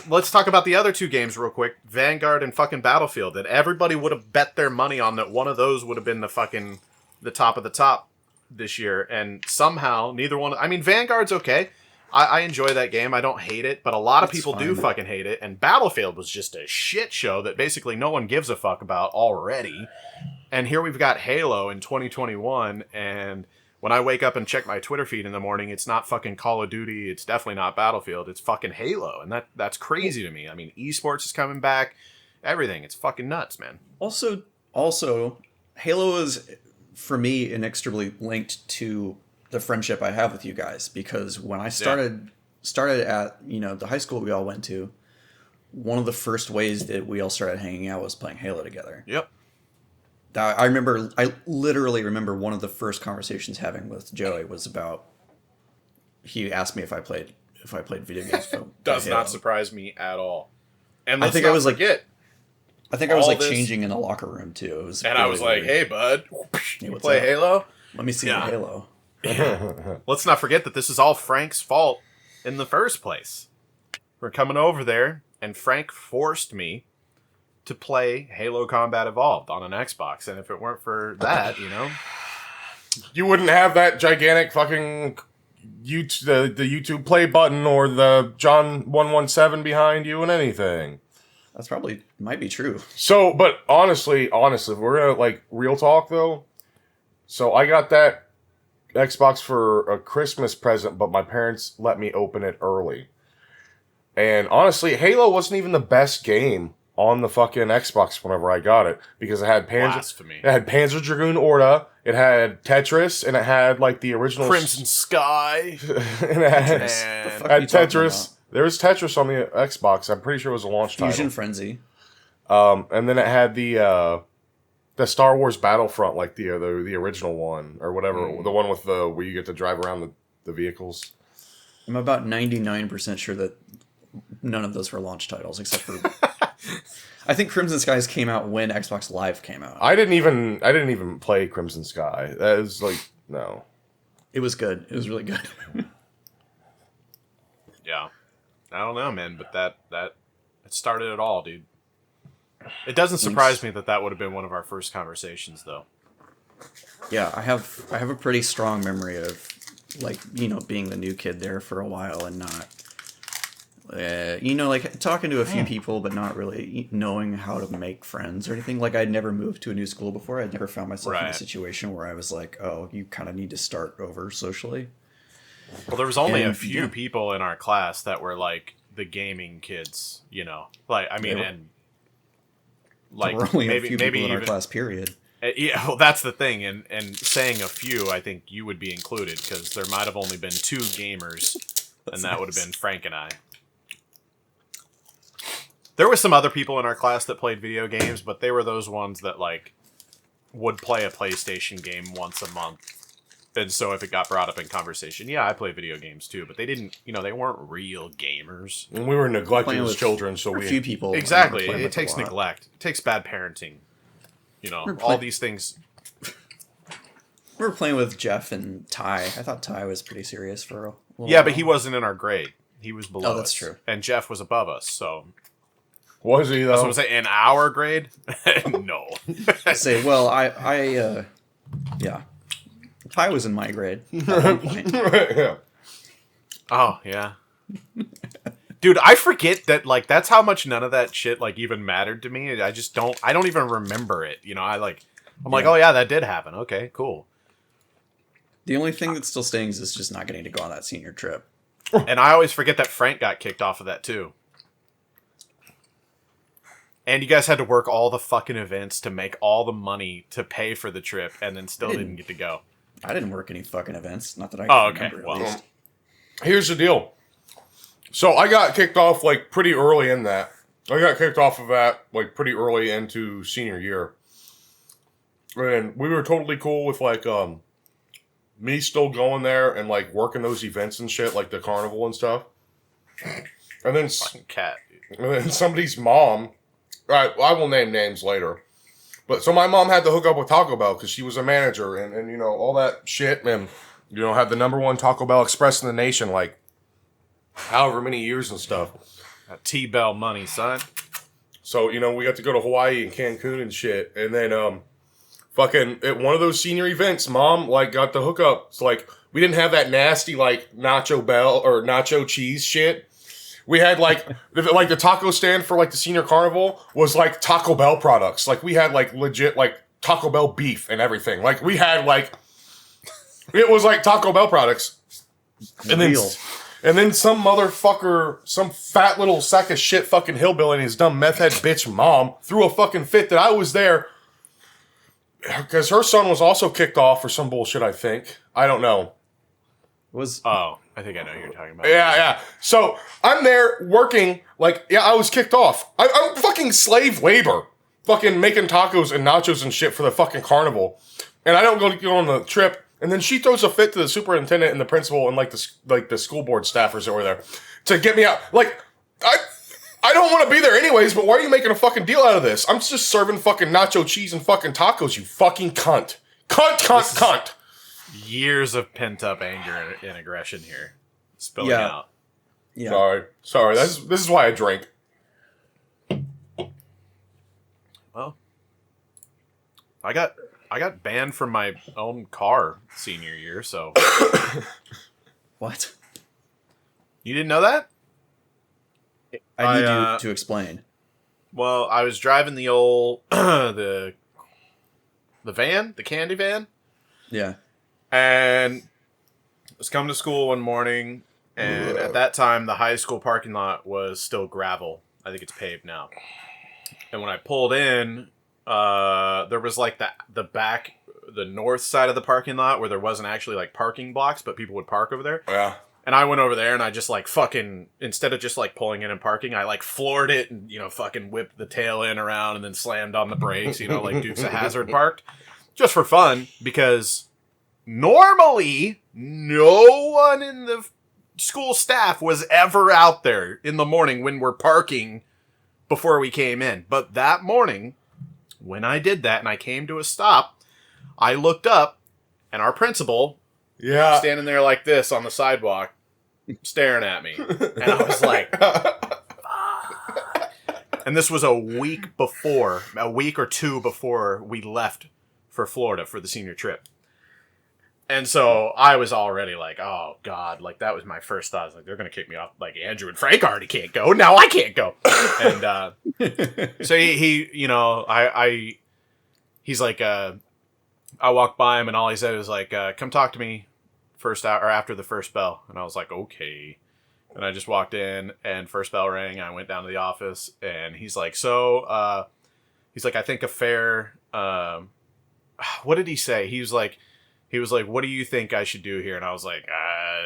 Let's talk about the other two games real quick, Vanguard and fucking Battlefield. That everybody would have bet their money on that one of those would have been the top of the top this year, and somehow neither one. I mean, Vanguard's okay. I enjoy that game. I don't hate it, but a lot of people do fucking hate it. And Battlefield was just a shit show that basically no one gives a fuck about already. And here we've got Halo in 2021, and when I wake up and check my Twitter feed in the morning, it's not fucking Call of Duty. It's definitely not Battlefield. It's fucking Halo, and that's crazy to me. I mean, esports is coming back. Everything. It's fucking nuts, man. Also, Halo is, for me, inextricably linked to the friendship I have with you guys, because when I started at the high school we all went to, one of the first ways that we all started hanging out was playing Halo together. Yep. I literally remember one of the first conversations having with Joey was about, he asked me if I played video games. Does not surprise me at all. And I think I was like this, changing in the locker room too. It was and really I was like, weird. "Hey, bud, Hey, you what's play up? Halo?" Let me see your Halo. Let's not forget that this is all Frank's fault in the first place. We're coming over there, and Frank forced me to play Halo Combat Evolved on an Xbox, and if it weren't for that, You wouldn't have that gigantic fucking the YouTube play button or the John 117 behind you and anything. That's might be true. So, but honestly, if we're gonna like real talk though, so I got that Xbox for a Christmas present, but my parents let me open it early. And honestly, Halo wasn't even the best game on the fucking Xbox whenever I got it, because it had Panzer Dragoon Orta, it had Tetris, and it had like the original Crimson Sky, and it had Tetris. There was Tetris on the Xbox. I'm pretty sure it was a launch title. Fusion Frenzy. And then it had the Star Wars Battlefront, like the original one or whatever, the one with where you get to drive around the vehicles. I'm about 99% sure that none of those were launch titles, except for... I think Crimson Skies came out when Xbox Live came out. I didn't even play Crimson Sky. That was like, no. It was good. It was really good. Yeah. I don't know, man, but that it started it all, dude. It doesn't surprise me that would have been one of our first conversations, though. Yeah, I have a pretty strong memory of, like, being the new kid there for a while and not, like, talking to a few people, but not really knowing how to make friends or anything. Like, I'd never moved to a new school before. I'd never found myself in a situation where I was like, oh, you kind of need to start over socially. Well, there was only a few people in our class that were, like, the gaming kids, Like, I mean, and... Like, there were only a few people in our class, period. Yeah, well, that's the thing, and saying a few, I think you would be included, because there might have only been 2 gamers, and that would have been Frank and I. There were some other people in our class that played video games, but they were those ones that, like, would play a PlayStation game once a month. And so if it got brought up in conversation, yeah, I play video games too, but they didn't, they weren't real gamers. And we were neglected as children, so a few people. Exactly. It takes neglect. It takes bad parenting. All these things. We were playing with Jeff and Ty. I thought Ty was pretty serious for a little while. But he wasn't in our grade. He was below us. Oh, that's true. And Jeff was above us, so... Was he, though? That's what I'm saying. In our grade? No. I say, well, yeah. Ty was in my grade at one point. Yeah. Oh, yeah. Dude, I forget that, like, that's how much none of that shit, like, even mattered to me. I don't even remember it. I'm like, oh, yeah, that did happen. Okay, cool. The only thing that's still stings is just not getting to go on that senior trip. And I always forget that Frank got kicked off of that, too. And you guys had to work all the fucking events to make all the money to pay for the trip, and then still didn't get to go. I didn't work any fucking events. Not that I can remember, well, at least. Here's the deal. So I got kicked off, like, pretty early in that. I got kicked off of that, like, pretty early into senior year. And we were totally cool with, like, me still going there and, like, working those events and shit, like the carnival and stuff. And then... Fucking cat, dude. And then somebody's mom... Right, I will name names later. But so my mom had to hook up with Taco Bell because she was a manager and all that shit. And, had the #1 Taco Bell Express in the nation, like, however many years and stuff. That T-Bell money, son. So, we got to go to Hawaii and Cancun and shit. And then, fucking, at one of those senior events, Mom, like, got the hookup. It's like, we didn't have that nasty, like, nacho bell or nacho cheese shit. We had, like the taco stand for, like, the senior carnival was, like, Taco Bell products. Like, we had, like, legit, like, Taco Bell beef and everything. Like, we had, like, it was, like, Taco Bell products. And then some motherfucker, some fat little sack of shit fucking hillbilly and his dumb meth head bitch mom threw a fucking fit that I was there. Because her son was also kicked off for some bullshit, I think. I don't know. Oh, I think I know who you're talking about. Yeah. So I'm there working, like, yeah, I was kicked off. I'm fucking slave labor, fucking making tacos and nachos and shit for the fucking carnival. And I don't go on the trip. And then she throws a fit to the superintendent and the principal and, like, the school board staffers that were there to get me out. Like, I don't want to be there anyways, but why are you making a fucking deal out of this? I'm just serving fucking nacho cheese and fucking tacos, you fucking cunt. Cunt. Years of pent-up anger and aggression here spilling out. Yeah. Sorry. This is why I drink. Well, I got banned from my own car senior year, so... What? You didn't know that? I need you to explain. Well, I was driving the old... the van? The candy van? Yeah. And I was coming to school one morning, and at that time, the high school parking lot was still gravel. I think it's paved now. And when I pulled in, there was, like, the north side of the parking lot where there wasn't actually, like, parking blocks, but people would park over there. Yeah. And I went over there, and I just, like, fucking, instead of just, like, pulling in and parking, I, like, floored it and, fucking whipped the tail end around and then slammed on the brakes, like Dukes of Hazzard parked. Just for fun, because... Normally, no one in the school staff was ever out there in the morning when we're parking before we came in. But that morning, when I did that and I came to a stop, I looked up and our principal standing there like this on the sidewalk staring at me. And I was like, and this was a week or two before we left for Florida for the senior trip. And so I was already like, oh, God. Like, that was my first thought. I was like, they're going to kick me off. Like, Andrew and Frank already can't go. Now I can't go. And so he you know, he's like, I walked by him and all he said was like, come talk to me first hour or after the first bell. And I was like, okay. And I just walked in and first bell rang. I went down to the office and he's like, he's like, I think a fair, what did he say? He was like, what do you think I should do here? And I was like,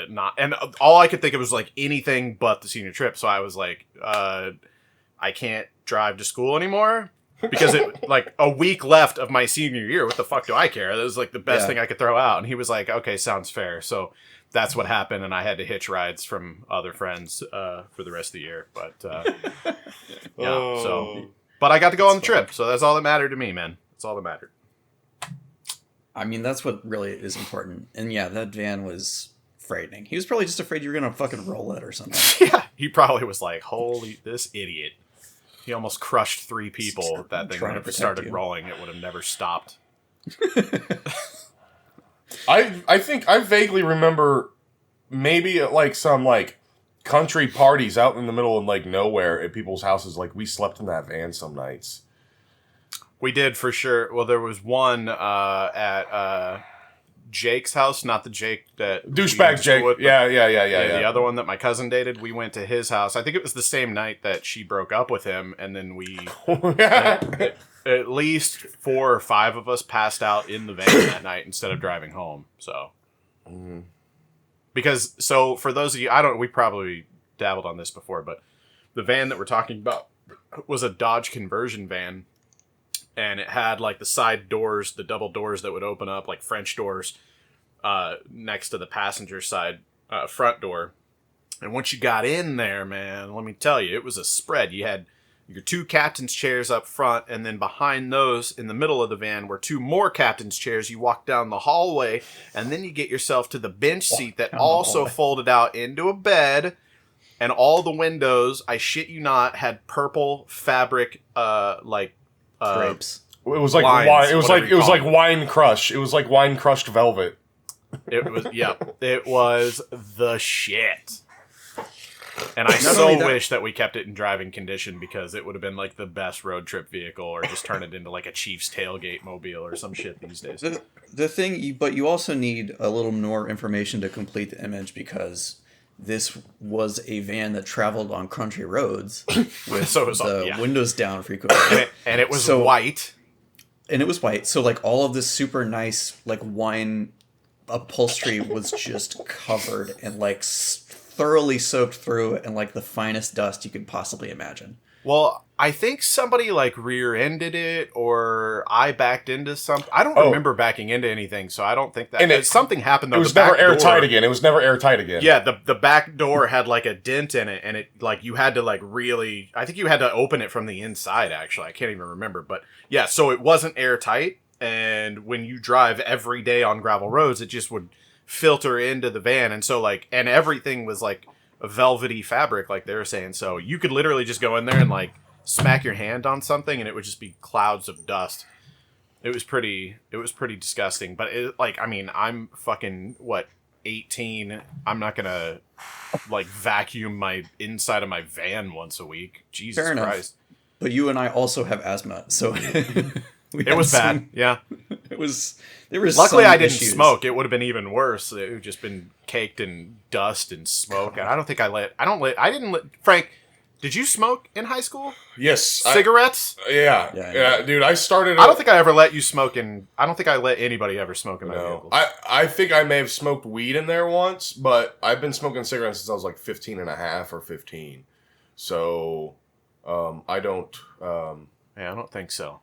not. And all I could think of was like anything but the senior trip. So I was like, I can't drive to school anymore because it like a week left of my senior year. What the fuck do I care? That was like the best thing I could throw out. And he was like, okay, sounds fair. So that's what happened. And I had to hitch rides from other friends for the rest of the year. But but I got to go on the trip. So that's all that mattered to me, man. That's all that mattered. I mean, that's what really is important. And yeah, that van was frightening. He was probably just afraid you were going to fucking roll it or something. Yeah, he probably was like, holy, this idiot. He almost crushed 3 people with that thing. When it started rolling, it would have never stopped. I think I vaguely remember maybe at like some like country parties out in the middle of like nowhere at people's houses. Like we slept in that van some nights. We did for sure. Well, there was one at Jake's house, not the Jake that douchebag Jake. With, yeah. The other one that my cousin dated. We went to his house. I think it was the same night that she broke up with him, and then we at least 4 or 5 of us passed out in the van that night instead of driving home. So, because for those of you, we probably dabbled on this before, but the van that we're talking about was a Dodge conversion van. And it had like the side doors, the double doors that would open up like French doors next to the passenger side front door. And once you got in there, man, let me tell you, it was a spread. You had your 2 captain's chairs up front, and then behind those in the middle of the van were 2 more captain's chairs. You walk down the hallway, and then you get yourself to the bench seat that also folded out into a bed. And all the windows, I shit you not, had purple fabric drapes. It was like wine. It was like wine crush. It was like wine crushed velvet. It was it was the shit. And I wish that we kept it in driving condition because it would have been like the best road trip vehicle, or just turn it into like a Chiefs tailgate mobile or some shit these days. The thing, but you also need a little more information to complete the image because this was a van that traveled on country roads with windows down frequently. And it was white. And it was white. So like all of this super nice like wine upholstery was just covered and like thoroughly soaked through and like the finest dust you could possibly imagine. Well, I think somebody like rear-ended it, or I backed into something. I don't remember backing into anything, so I don't think that. And something happened though. It was never airtight again. It was never airtight again. Yeah, the back door had like a dent in it, and it like you had to like really. I think you had to open it from the inside. Actually, I can't even remember, but yeah. So it wasn't airtight, and when you drive every day on gravel roads, it just would filter into the van, and so like, and everything was like a velvety fabric, like they were saying. So you could literally just go in there and like smack your hand on something and it would just be clouds of dust. It was pretty disgusting. But it, like, I mean, I'm fucking 18. I'm not gonna like vacuum my inside of my van once a week. Jesus Fair Christ. enough. But you and I also have asthma, so it was bad. Yeah. It was. There was. Luckily, I didn't issues. smoke. It would have been even worse. It would have just been caked in dust and smoke. And I don't think I didn't let. Frank, did you smoke in high school? Yes. Cigarettes? Yeah, dude. I started. I don't think I ever let you smoke in. I don't think I let anybody ever smoke in my vehicles. I think I may have smoked weed in there once, but I've been smoking cigarettes since I was like 15 and a half or 15. So, I don't. Yeah, I don't think so.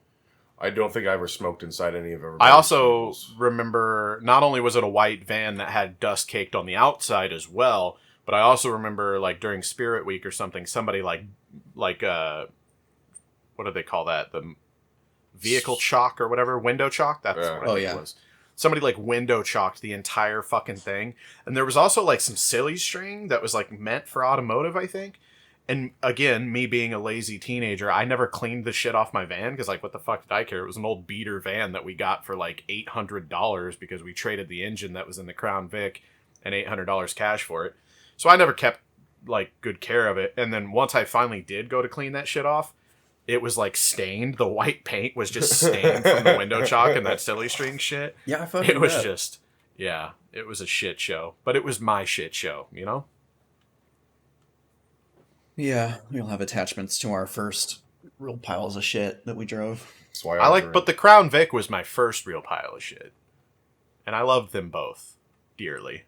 I don't think I ever smoked inside any of everybody's I also vehicles. remember not only was it a white van that had dust caked on the outside as well, But I also remember like during Spirit Week or something, somebody like what do they call that? The vehicle chalk or whatever, window chalk. That's what I think it was. Somebody like window chalked the entire fucking thing, and there was also like some silly string that was like meant for automotive, I think. And again, me being a lazy teenager, I never cleaned the shit off my van because, like, what the fuck did I care? It was an old beater van that we got for like $800 because we traded the engine that was in the Crown Vic and $800 cash for it. So I never kept like good care of it. And then once I finally did go to clean that shit off, it was like stained. The white paint was just stained from the window chalk and that silly string shit. Yeah, I fucking It was just, yeah, it was a shit show. But it was my shit show, you know? Yeah, we'll have attachments to our first real piles of shit that we drove. That's why But the Crown Vic was my first real pile of shit. And I loved them both dearly.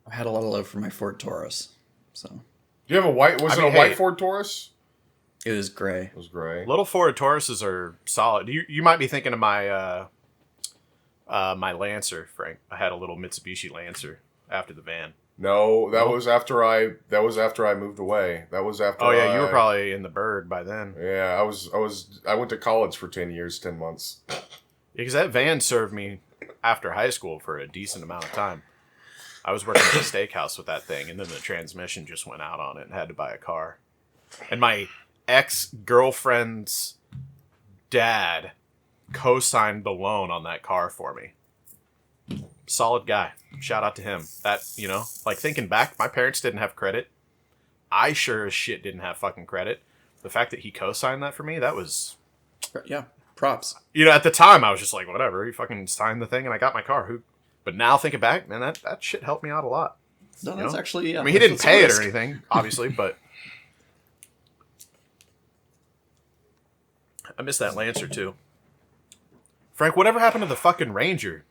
I had a lot of love for my Ford Taurus, so. Do you have a white? Was it a white Ford Taurus? It was gray. It was gray. Little Ford Tauruses are solid. You might be thinking of my my Lancer, Frank. I had a little Mitsubishi Lancer after the van. No, that was after I moved away. That was after. Oh yeah, you were probably in the Berg by then. Yeah, I went to college for 10 years, 10 months. Because that van served me after high school for a decent amount of time. I was working at a steakhouse with that thing, and then the transmission just went out on it and had to buy a car. And my ex-girlfriend's dad co-signed the loan on that car for me. Solid guy. Shout out to him. That, you know, like thinking back, my parents didn't have credit. I sure as shit didn't have fucking credit. The fact that he co-signed that for me, that was... Yeah, props. You know, at the time, I was just like, whatever. He fucking signed the thing and I got my car. But now thinking back, man, that shit helped me out a lot. No, that's actually... Yeah, I mean, he didn't pay it or anything, obviously, but... I miss that Lancer, too. Frank, whatever happened to the fucking Ranger?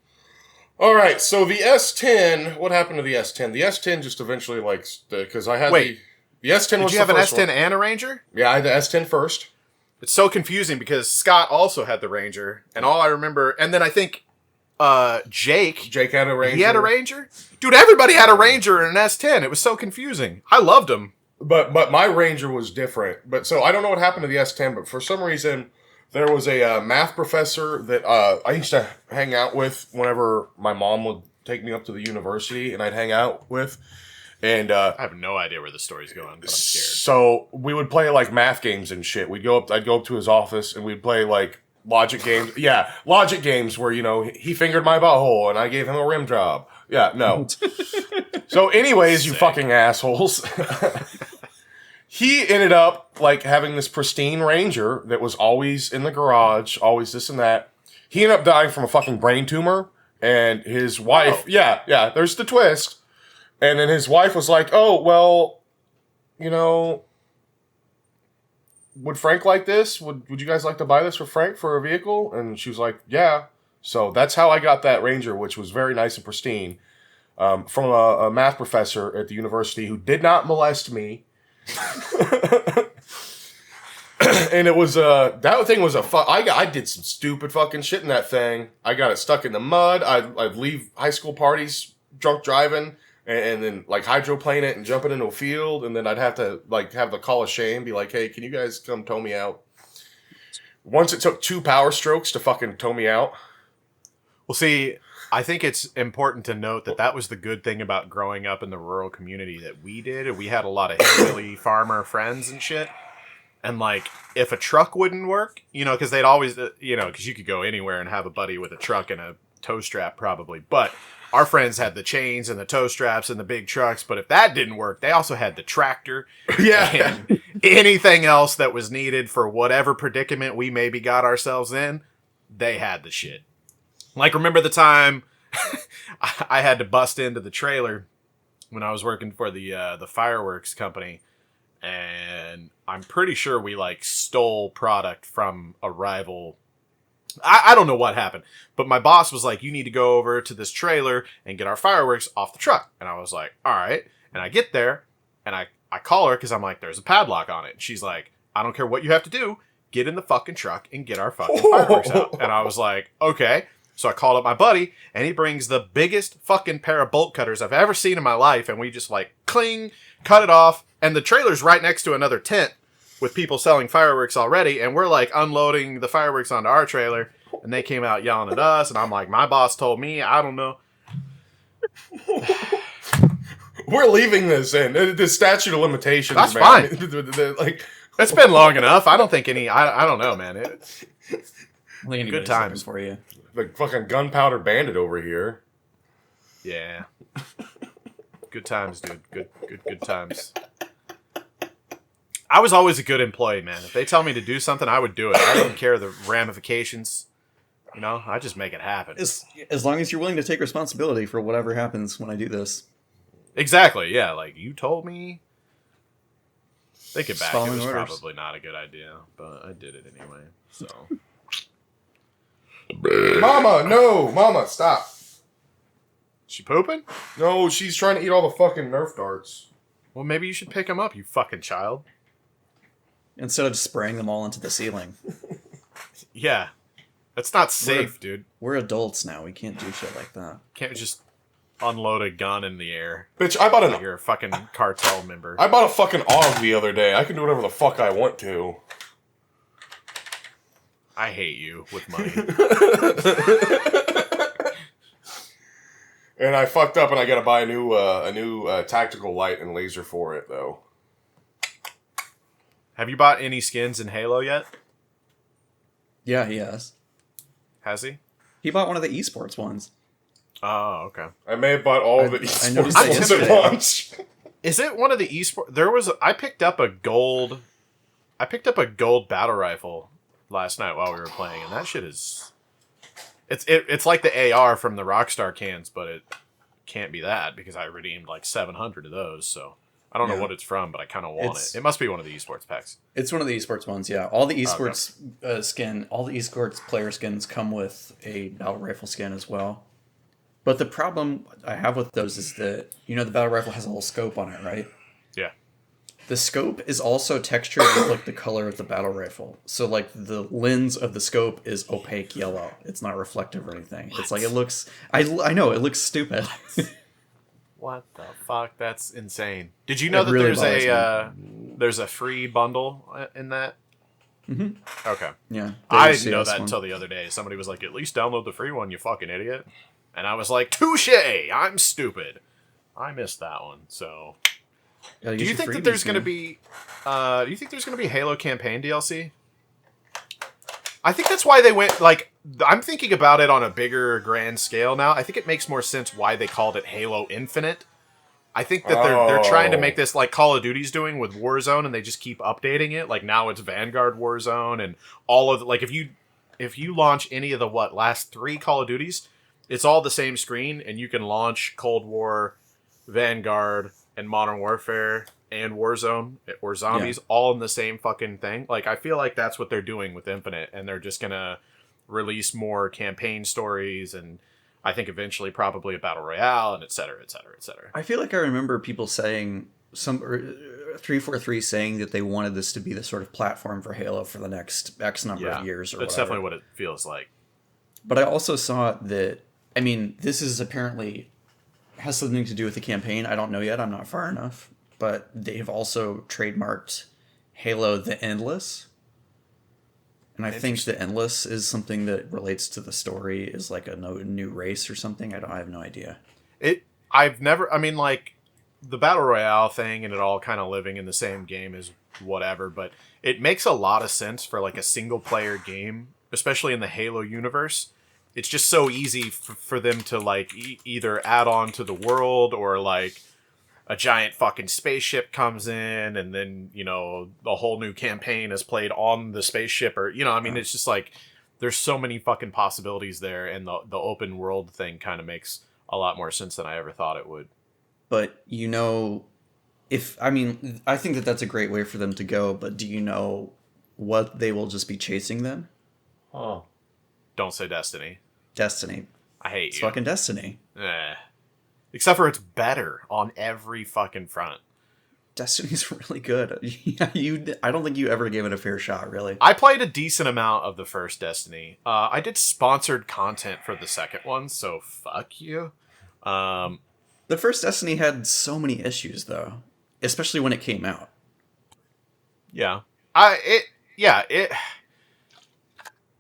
All right, so the S10. What happened to the S10? The S10 just eventually because I had the S10 was Did you the have an first S10 one. and a Ranger? Yeah, I had the S10 first. It's so confusing because Scott also had the Ranger, and all I remember, and then I think Jake had a Ranger. He had a Ranger? Dude, everybody had a Ranger and an S10. It was so confusing. I loved them. But my Ranger was different. But so I don't know what happened to the S10, but for some reason there was a math professor that I used to hang out with whenever my mom would take me up to the university, and I'd hang out with. And I have no idea where the story's going, but I'm scared. So we would play like math games and shit. I'd go up to his office and we'd play like logic games. Yeah, logic games where, you know, he fingered my butthole and I gave him a rim job. Yeah, no. So anyways, you fucking assholes. He ended up like having this pristine Ranger that was always in the garage, always this and that. He ended up dying from a fucking brain tumor, and his wife, yeah, there's the twist. And then his wife was like, "Oh, well, you know, would Frank like this? Would you guys like to buy this for Frank for a vehicle?" And she was like, "Yeah." So that's how I got that Ranger, which was very nice and pristine, from a math professor at the university who did not molest me. And it was that thing was I did some stupid fucking shit in that thing. I got it stuck in the mud. I'd leave high school parties drunk driving, and then like hydroplane it and jump it into a field, and then I'd have to like have the call of shame, be like, "Hey, can you guys come tow me out?" Once it took 2 power strokes to fucking tow me out. Well, see, I think it's important to note that was the good thing about growing up in the rural community that we did. We had a lot of hillbilly farmer friends and shit. And, like, if a truck wouldn't work, you know, because they'd always, you know, because you could go anywhere and have a buddy with a truck and a tow strap probably. But our friends had the chains and the tow straps and the big trucks. But if that didn't work, they also had the tractor. Yeah. And anything else that was needed for whatever predicament we maybe got ourselves in, they had the shit. Like, remember the time I had to bust into the trailer when I was working for the fireworks company, and I'm pretty sure we like stole product from a rival. I don't know what happened, but my boss was like, "You need to go over to this trailer and get our fireworks off the truck." And I was like, "All right." And I get there and I call her because I'm like, "There's a padlock on it." And she's like, "I don't care what you have to do. Get in the fucking truck and get our fucking fireworks out." And I was like, "Okay." So I called up my buddy, and he brings the biggest fucking pair of bolt cutters I've ever seen in my life, and we just like cling, cut it off, and the trailer's right next to another tent with people selling fireworks already, and we're like unloading the fireworks onto our trailer, and they came out yelling at us, and I'm like, my boss told me, I don't know. We're leaving this in. The statute of limitations, That's man. fine. Like, It's been long enough. I don't think any. I don't know, man. Good times for you. the fucking gunpowder bandit over here. Yeah. Good times, dude. Good times. I was always a good employee, man. If they tell me to do something, I would do it. I didn't care the ramifications. You know, I just make it happen. As long as you're willing to take responsibility for whatever happens when I do this. Exactly, yeah. Like, you told me. Thinking back, it following was orders. probably not a good idea, but I did it anyway, so. Mama, stop. She pooping? No, she's trying to eat all the fucking Nerf darts. Well, maybe you should pick them up, you fucking child. Instead of just spraying them all into the ceiling. Yeah. That's not safe, dude. We're adults now. We can't do shit like that. Can't just unload a gun in the air. Bitch, I bought Like you're a fucking cartel member. I bought a fucking AUG the other day. I can do whatever the fuck I want to. I hate you with money. And I fucked up and I gotta buy a new tactical light and laser for it, though. Have you bought any skins in Halo yet? Yeah, he has. Has he? He bought one of the esports ones. Oh, okay. I may have bought all of the I noticed esports that ones at yesterday. once. Is it one of the esports? I picked up a gold battle rifle last night while we were playing, and that shit is... It's like the AR from the Rockstar cans, but it can't be that because I redeemed like 700 of those, so... I don't know what it's from, but I kind of want it. It must be one of the esports packs. It's one of the esports ones, yeah. All the esports all the esports player skins come with a battle rifle skin as well. But the problem I have with those is that, you know, the battle rifle has a little scope on it, right? Yeah. The scope is also textured with like the color of the battle rifle. So like the lens of the scope is opaque yellow. It's not reflective or anything. It's like it looks I know, it looks stupid. What the fuck? That's insane. Did you know It that really there's a free bundle in that? Mm-hmm. Okay. Yeah. I didn't know that until the other day. Somebody was like, at least download the free one, you fucking idiot. And I was like, touche! I'm stupid. I missed that one, so... Do you think that there's going to be... do you think there's going to be Halo campaign DLC? I think that's why they went, like... I'm thinking about it on a bigger, grand scale now. I think it makes more sense why they called it Halo Infinite. I think that they're trying to make this like Call of Duty's doing with Warzone, and they just keep updating it. Like now it's Vanguard Warzone, and all of the, like if you launch any of the last 3 Call of Duties, it's all the same screen, and you can launch Cold War, Vanguard, and Modern Warfare and Warzone or Zombies all in the same fucking thing. Like I feel like that's what they're doing with Infinite, and they're just gonna release more campaign stories, and I think eventually probably a battle royale, and et cetera, et cetera, et cetera. I feel like I remember people saying 343 saying that they wanted this to be the sort of platform for Halo for the next X number of years or that's whatever. definitely what it feels like. But I also saw that, I mean, this is apparently has something to do with the campaign. I don't know yet. I'm not far enough. But they have also trademarked Halo the Endless. And I think the Endless is something that relates to the story, is like a new race or something. I have no idea. I mean, like, the Battle Royale thing and it all kind of living in the same game is whatever, but it makes a lot of sense for, like, a single-player game, especially in the Halo universe. It's just so easy for them to, like, either add on to the world or, like, a giant fucking spaceship comes in and then, you know, the whole new campaign is played on the spaceship, or, you know, I mean, it's just like, there's so many fucking possibilities there, and the open world thing kind of makes a lot more sense than I ever thought it would. But, you know, I think that that's a great way for them to go, but do you know what they will just be chasing then? Oh. Don't say Destiny. Destiny. I hate It's you. fucking Destiny. Except for it's better on every fucking front. Destiny's really good. Yeah, I don't think you ever gave it a fair shot, really. I played a decent amount of the first Destiny. I did sponsored content for the second one, so fuck you. The first Destiny had so many issues, though, especially when it came out. Yeah.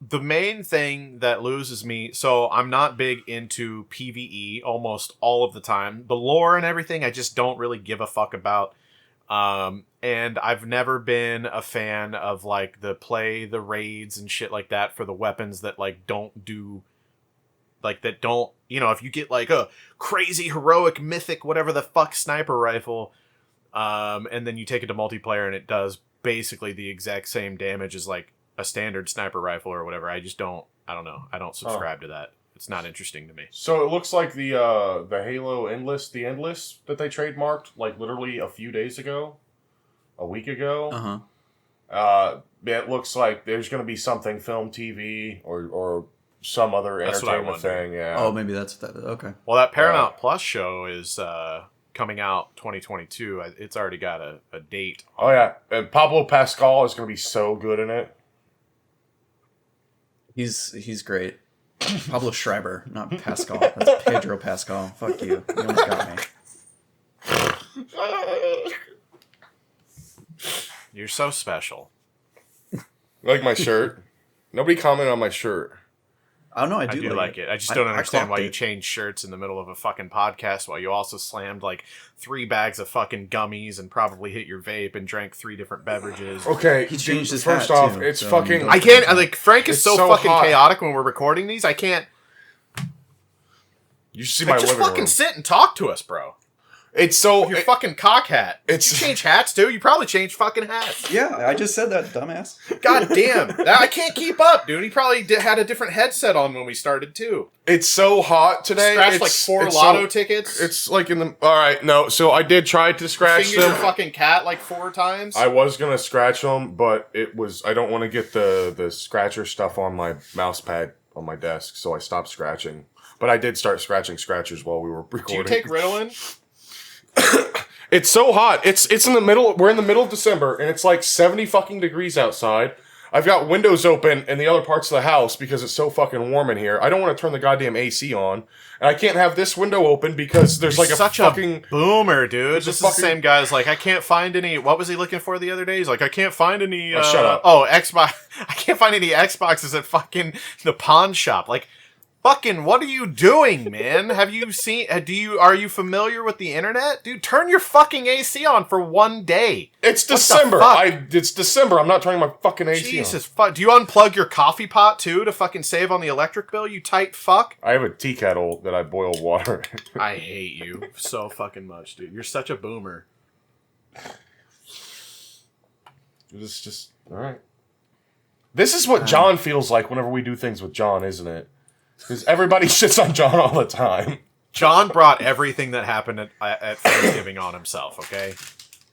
The main thing that loses me, so I'm not big into PvE almost all of the time. The lore and everything, I just don't really give a fuck about. And I've never been a fan of like the raids and shit like that for the weapons that like don't do, like that don't, if you get like a crazy heroic mythic whatever the fuck sniper rifle, and then you take it to multiplayer and it does basically the exact same damage as like a standard sniper rifle or whatever. I don't know. I don't subscribe to that. It's not interesting to me. So it looks like the Halo Endless that they trademarked like literally a week ago. It looks like there's going to be something film, TV, or some other entertainment thing. Yeah. Oh, maybe that's what that is. Okay. Well, that Paramount Plus show is coming out 2022. It's already got a date. Oh yeah, and Pablo Pascal is going to be so good in it. He's great. Pablo Schreiber, not Pascal. That's Pedro Pascal. Fuck you. You almost got me. You're so special. Like my shirt. Nobody commented on my shirt. Oh no, I do like it. I just don't understand why you change shirts in the middle of a fucking podcast while you also slammed like 3 bags of fucking gummies and probably hit your vape and drank 3 different beverages. Okay, he changed his first hat off, too, it's so fucking. I can't. Like Frank is so fucking hot. chaotic when we're recording these. I can't. You should see my just living fucking room. sit and talk to us, bro. It's so Your fucking cock hat. You It's change hats too. You probably change fucking hats. Yeah, I just said that, dumbass. God damn, I can't keep up, dude. He probably had a different headset on when we started too. It's so hot today. Scratched it's like 4 it's lotto so, tickets. It's like in the. All right, no. So I did try to scratch Fingered your them. fucking cat like 4 times. I was gonna scratch them, but it was. I don't want to get the scratcher stuff on my mouse pad on my desk, so I stopped scratching. But I did start scratching scratchers while we were recording. Do you take Ritalin? It's so hot. It's in the middle. We're in the middle of December, and it's like 70 fucking degrees outside. I've got windows open in the other parts of the house because it's so fucking warm in here. I don't want to turn the goddamn AC on, and I can't have this window open because there's like such a fucking boomer, dude. This is the fucking- same guy who's like, I can't find any. What was he looking for the other day? He's like, I can't find any. shut up. Oh, Xbox. I can't find any Xboxes at fucking the pawn shop. Like, fucking, what are you doing, man? Have you seen? Are you familiar with the internet, dude? Turn your fucking AC on for one day. It's What the December. fuck? It's December. I'm not turning my fucking AC Jesus, on. fuck. Do you unplug your coffee pot too to fucking save on the electric bill? You tight fuck. I have a tea kettle that I boil water in. I hate you so fucking much, dude. You're such a boomer. It's just all right. This is what John feels like whenever we do things with John, isn't it? Because everybody shits on John all the time. John brought everything that happened at Thanksgiving on himself, okay?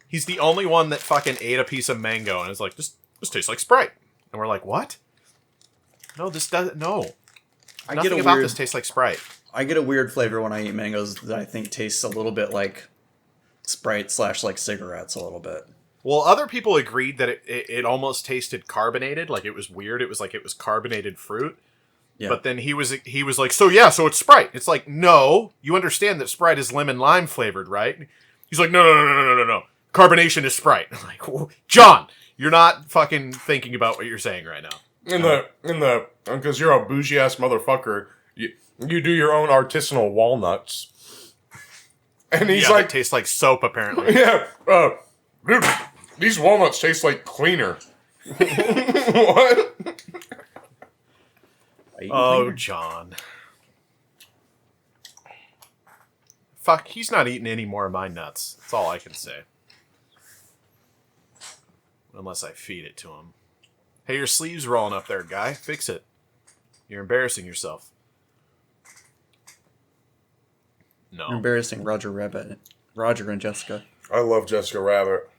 He's the only one that fucking ate a piece of mango and is like, this tastes like Sprite. And we're like, what? No, this doesn't, no. Nothing about this tastes like Sprite. I get a weird flavor when I eat mangoes that I think tastes a little bit like Sprite / like cigarettes a little bit. Well, other people agreed that it almost tasted carbonated, like it was weird. It was like it was carbonated fruit. Yeah. But then he was like, so it's Sprite. It's like, no, you understand that Sprite is lemon lime flavored, right? He's like, no. Carbonation is Sprite. I'm like, well, John, you're not fucking thinking about what you're saying right now. Because you're a bougie ass motherfucker, you do your own artisanal walnuts. And he's like, like, it tastes like soap apparently. yeah, dude, these walnuts taste like cleaner. What? Oh, John. Fuck, he's not eating any more of my nuts. That's all I can say. Unless I feed it to him. Hey, your sleeve's rolling up there, guy. Fix it. You're embarrassing yourself. You're No. embarrassing Roger Rabbit. Roger and Jessica. I love Jessica Rabbit.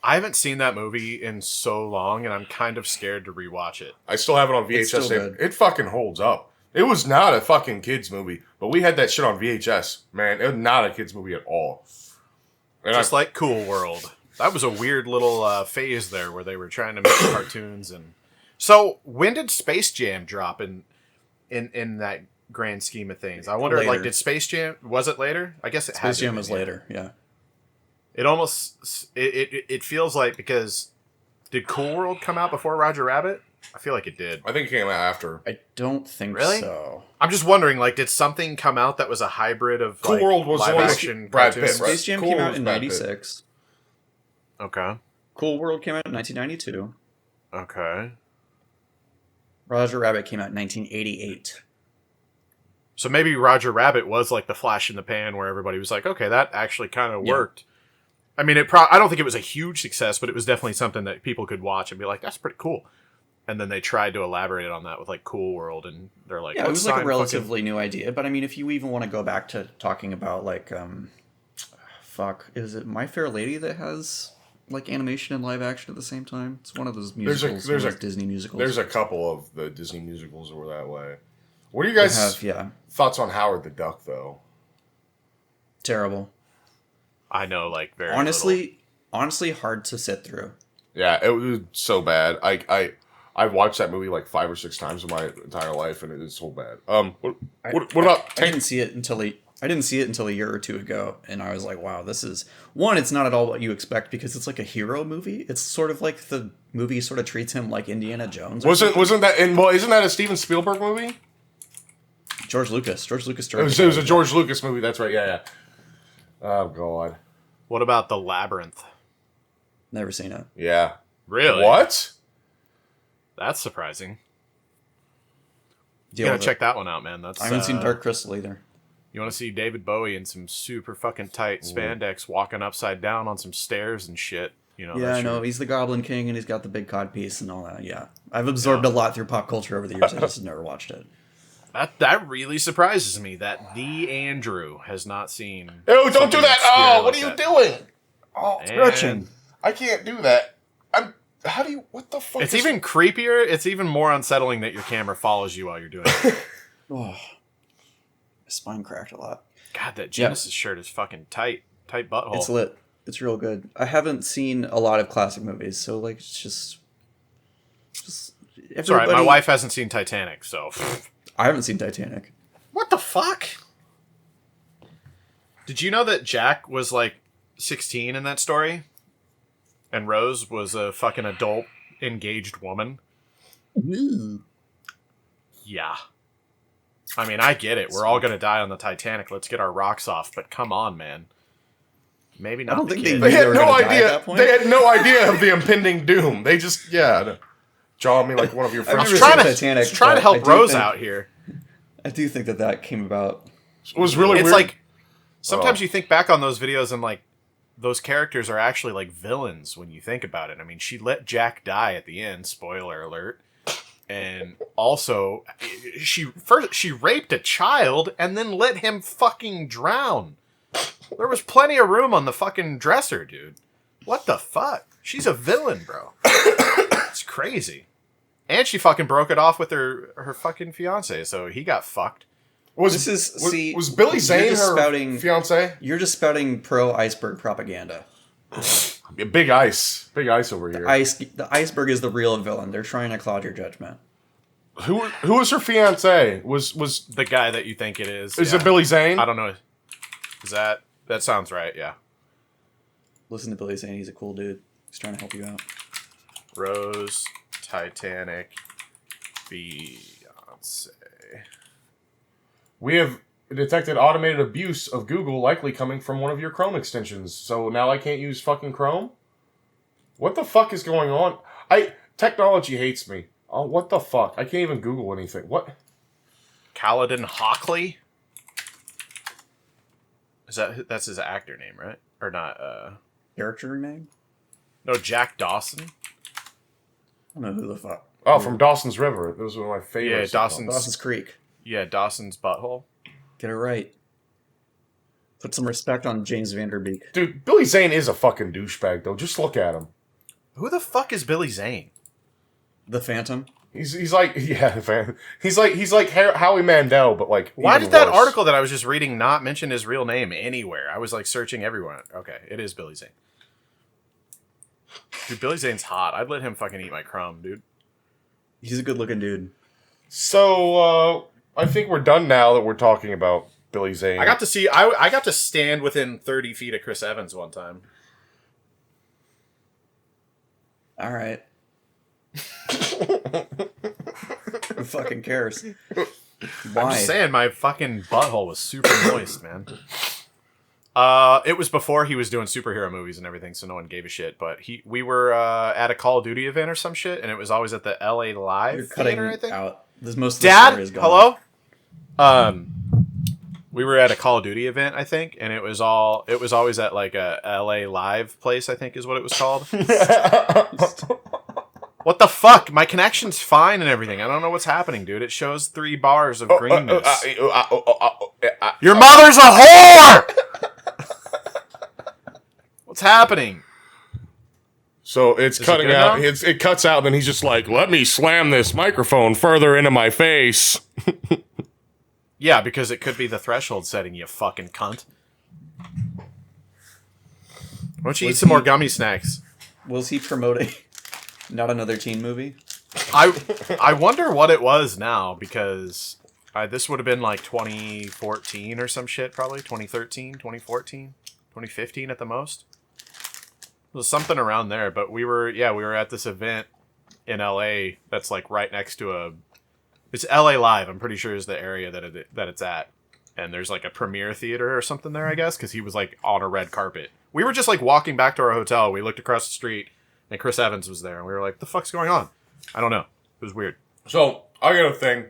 I haven't seen that movie in so long, and I'm kind of scared to rewatch it. I still have it on It's VHS. still good. It fucking holds up. It was not a fucking kids movie, but we had that shit on VHS. Man, it was not a kids movie at all. Just like Cool World. That was a weird little phase there where they were trying to make cartoons. And so when did Space Jam drop in that grand scheme of things? I wonder, Later. like, did Space Jam, was it later? I guess it had Space Jam was later, yeah. It almost, it feels like, because did Cool World come out before Roger Rabbit? I feel like it did. I think it came out after. I don't think Really? so. I'm just wondering, like, did something come out that was a hybrid of Cool like, World was live the one action with Brad Pitt, cartoons? right? Space Jam Cool came World out was in Brad Pitt. 96. Okay. Cool World came out in 1992. Okay. Roger Rabbit came out in 1988. So maybe Roger Rabbit was like the flash in the pan where everybody was like, okay, that actually kind of Yeah. worked. I mean, I don't think it was a huge success, but it was definitely something that people could watch and be like, that's pretty cool. And then they tried to elaborate on that with like Cool World, and they're like, Yeah, it let's was like a sign relatively new idea. But I mean, if you even want to go back to talking about like, is it My Fair Lady that has like animation and live action at the same time? It's one of those musicals, there's one a of those Disney musicals. There's a couple of the Disney musicals that were that way. What are you They guys' have, thoughts on Howard the Duck, though? terrible. I know, like, very Honestly, hard to sit through. Yeah, it was so bad. I watched that movie like 5 or 6 times in my entire life, and it is so bad. What about I didn't see it until a year or two ago, and I was like, wow, this is one. It's not at all what you expect because it's like a hero movie. It's sort of like the movie sort of treats him like Indiana Jones. Wasn't that? And well, isn't that a Steven Spielberg movie? George Lucas It directed was a George Lucas movie. That's right. Yeah. Oh God. What about The Labyrinth? Never seen it. Yeah. Really? What? That's surprising. You Deal gotta with check it. that one out, man. That's I haven't seen Dark Crystal either. You want to see David Bowie in some super fucking tight spandex walking upside down on some stairs and shit. You know, Yeah, I know. He's the Goblin King, and he's got the big codpiece and all that. Yeah, I've absorbed a lot through pop culture over the years. I just never watched it. That really surprises me that the Andrew has not seen. Ew! Don't something do that! obscure Oh, what like are you that. doing? Oh, And I can't do that. How do you? What the fuck? It's even creepier. It's even more unsettling that your camera follows you while you're doing it. Oh, my spine cracked a lot. God, that Genesis shirt is fucking tight butthole. It's lit. It's real good. I haven't seen a lot of classic movies, so like it's just It's all right. My wife hasn't seen Titanic, so. I haven't seen Titanic. What the fuck? Did you know that Jack was like 16 in that story? And Rose was a fucking adult engaged woman? Yeah. I mean, I get it. We're all going to die on the Titanic. Let's get our rocks off. But come on, man. Maybe not. I don't the think kid. They They had were no gonna die at idea. that point? They had no idea of the impending doom. They just jaw me like one of your I've friends. never trying seen to, Titanic, trying to but I help do Rose think- out here. I do think that came about. It was really It's weird. like sometimes Oh. you think back on those videos and like those characters are actually like villains when you think about it. I mean, she let Jack die at the end, spoiler alert. And also she raped a child and then let him fucking drown. There was plenty of room on the fucking dresser, dude. What the fuck? She's a villain, bro. It's crazy. And she fucking broke it off with her fucking fiance, so he got fucked. was Billy Zane you're just her spouting- fiance? You're just spouting pro iceberg propaganda. Big ice over here. The iceberg is the real villain. They're trying to cloud your judgment. Who was her fiance? Was The guy that you think it is. it Billy Zane? I don't know. Is that sounds right, yeah. Listen to Billy saying he's a cool dude. He's trying to help you out. Rose, Titanic, fiance. We have detected automated abuse of Google, likely coming from one of your Chrome extensions. So now I can't use fucking Chrome? What the fuck is going on? Technology hates me. Oh, what the fuck? I can't even Google anything. What? Kaladin Hockley? That's his actor name, right? Or not, Character name? no, Jack Dawson? I don't know who the fuck. Oh, from Dawson's River. That was one of my favorites. Yeah, Dawson's- Dawson's Creek. Yeah, Dawson's Butthole. Get it right. Put some respect on James Vanderbeek. Dude, Billy Zane is a fucking douchebag, though. Just look at him. Who the fuck is Billy Zane? The Phantom. He's like man. He's like Howie Mandel, but like Why even did that worse. article that I was just reading not mention his real name anywhere? I was like searching everywhere. Okay, it is Billy Zane. Dude, Billy Zane's hot. I'd let him fucking eat my crumb, dude. He's a good looking dude. So I think we're done now that we're talking about Billy Zane. I got to see. I got to stand within 30 feet of Chris Evans one time. All right. Who fucking cares? Why? I'm just saying, my fucking butthole was super moist, man. It was before he was doing superhero movies and everything, so no one gave a shit. But we were at a Call of Duty event or some shit, and it was always at the LA Live You're cutting Theater, I think. out. This most of the Dad, story is gone. hello. We were at a Call of Duty event, I think, and it was always at like a LA Live place, I think is what it was called. What the fuck? My connection's fine and everything. I don't know what's happening, dude. It shows 3 bars of greenness. Your mother's a whore! What's happening? So it's Is it cutting good out. now? It cuts out, and then he's just like, "Let me slam this microphone further into my face." Yeah, because it could be the threshold setting, you fucking cunt. Why don't you eat some more gummy snacks? Was he promoting not another teen movie? I wonder what it was now, because this would have been like 2014 or some shit, probably 2013, 2014, 2015 at the most. It was something around there, but we were at this event in LA that's like right next to it's LA Live, I'm pretty sure is the area that it's at. And there's like a premiere theater or something there, I guess, because he was like on a red carpet. We were just like walking back to our hotel. We looked across the street and Chris Evans was there. And we were like, the fuck's going on? I don't know. It was weird. So I got a thing.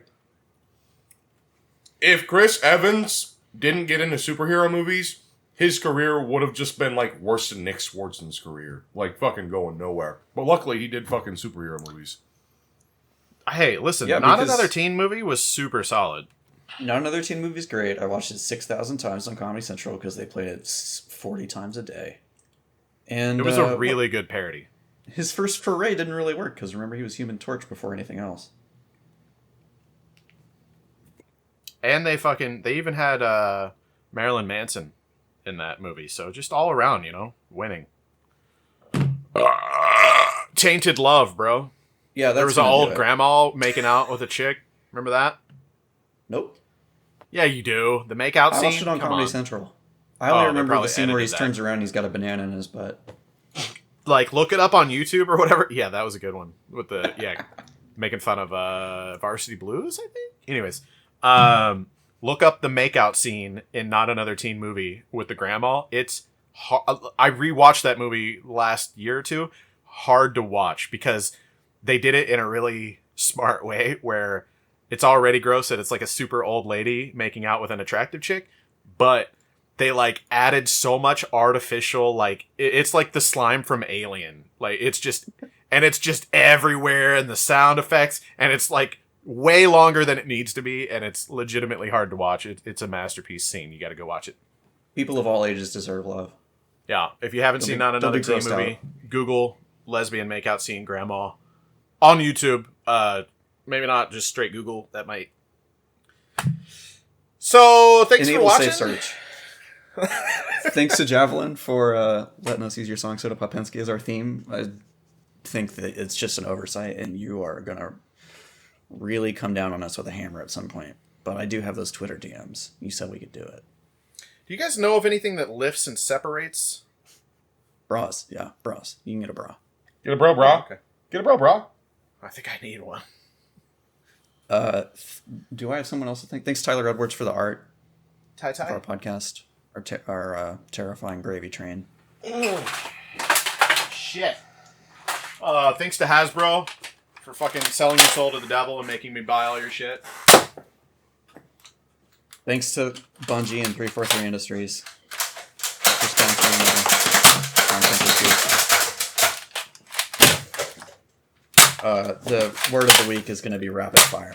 If Chris Evans didn't get into superhero movies, his career would have just been like worse than Nick Swartzen's career, like fucking going nowhere. But luckily, he did fucking superhero movies. Hey, listen, Yeah, Not because- Another Teen Movie was super solid. Not Another Teen Movie's great. I watched it 6,000 times on Comedy Central because they played it 40 times a day. And It was a really good parody. his first foray didn't really work because remember he was Human Torch before anything else. And they even had Marilyn Manson in that movie. So just all around, winning. Tainted Love, bro. Yeah, that's There was an gonna do old it. grandma making out with a chick. Remember that? Nope. Yeah, you do. The makeout I scene. watched it on Come Central. Central. I only Oh, they remember the probably scene where he edited that. turns around and he's got a banana in his butt. Like, look it up on YouTube or whatever. Yeah, that was a good one. With the making fun of Varsity Blues, I think. Anyways, look up the makeout scene in Not Another Teen Movie with the grandma. It's I rewatched that movie last year or two. Hard to watch because they did it in a really smart way where it's already gross that it's like a super old lady making out with an attractive chick, but they like added so much artificial, like it's like the slime from Alien. Like it's just everywhere and the sound effects, and it's like way longer than it needs to be, and it's legitimately hard to watch. It's a masterpiece scene. You got to go watch it. People of all ages deserve love. Yeah, if you haven't Don't seen be- Not don't Another be Teen grossed Movie, Google lesbian makeout scene grandma on YouTube. Maybe not just straight Google. That might. So thanks Enable for watching. safe search. Thanks to Javelin for letting us use your song Soda Popensky as our theme. I think that it's just an oversight and you are going to really come down on us with a hammer at some point. But I do have those Twitter DMs. You said we could do it. Do you guys know of anything that lifts and separates? Bras. Yeah, bras. You can get a bra. Get a bro, brah. Okay. Get a bro, brah. I think I need one. Do I have someone else to thank? Thanks, Tyler Edwards, for the art Tie of our tie. podcast. Our terrifying gravy train. Shit. Thanks to Hasbro for fucking selling your soul to the devil and making me buy all your shit. Thanks to Bungie and 343 Industries for sponsoring the content this week. The word of the week is going to be rapid fire.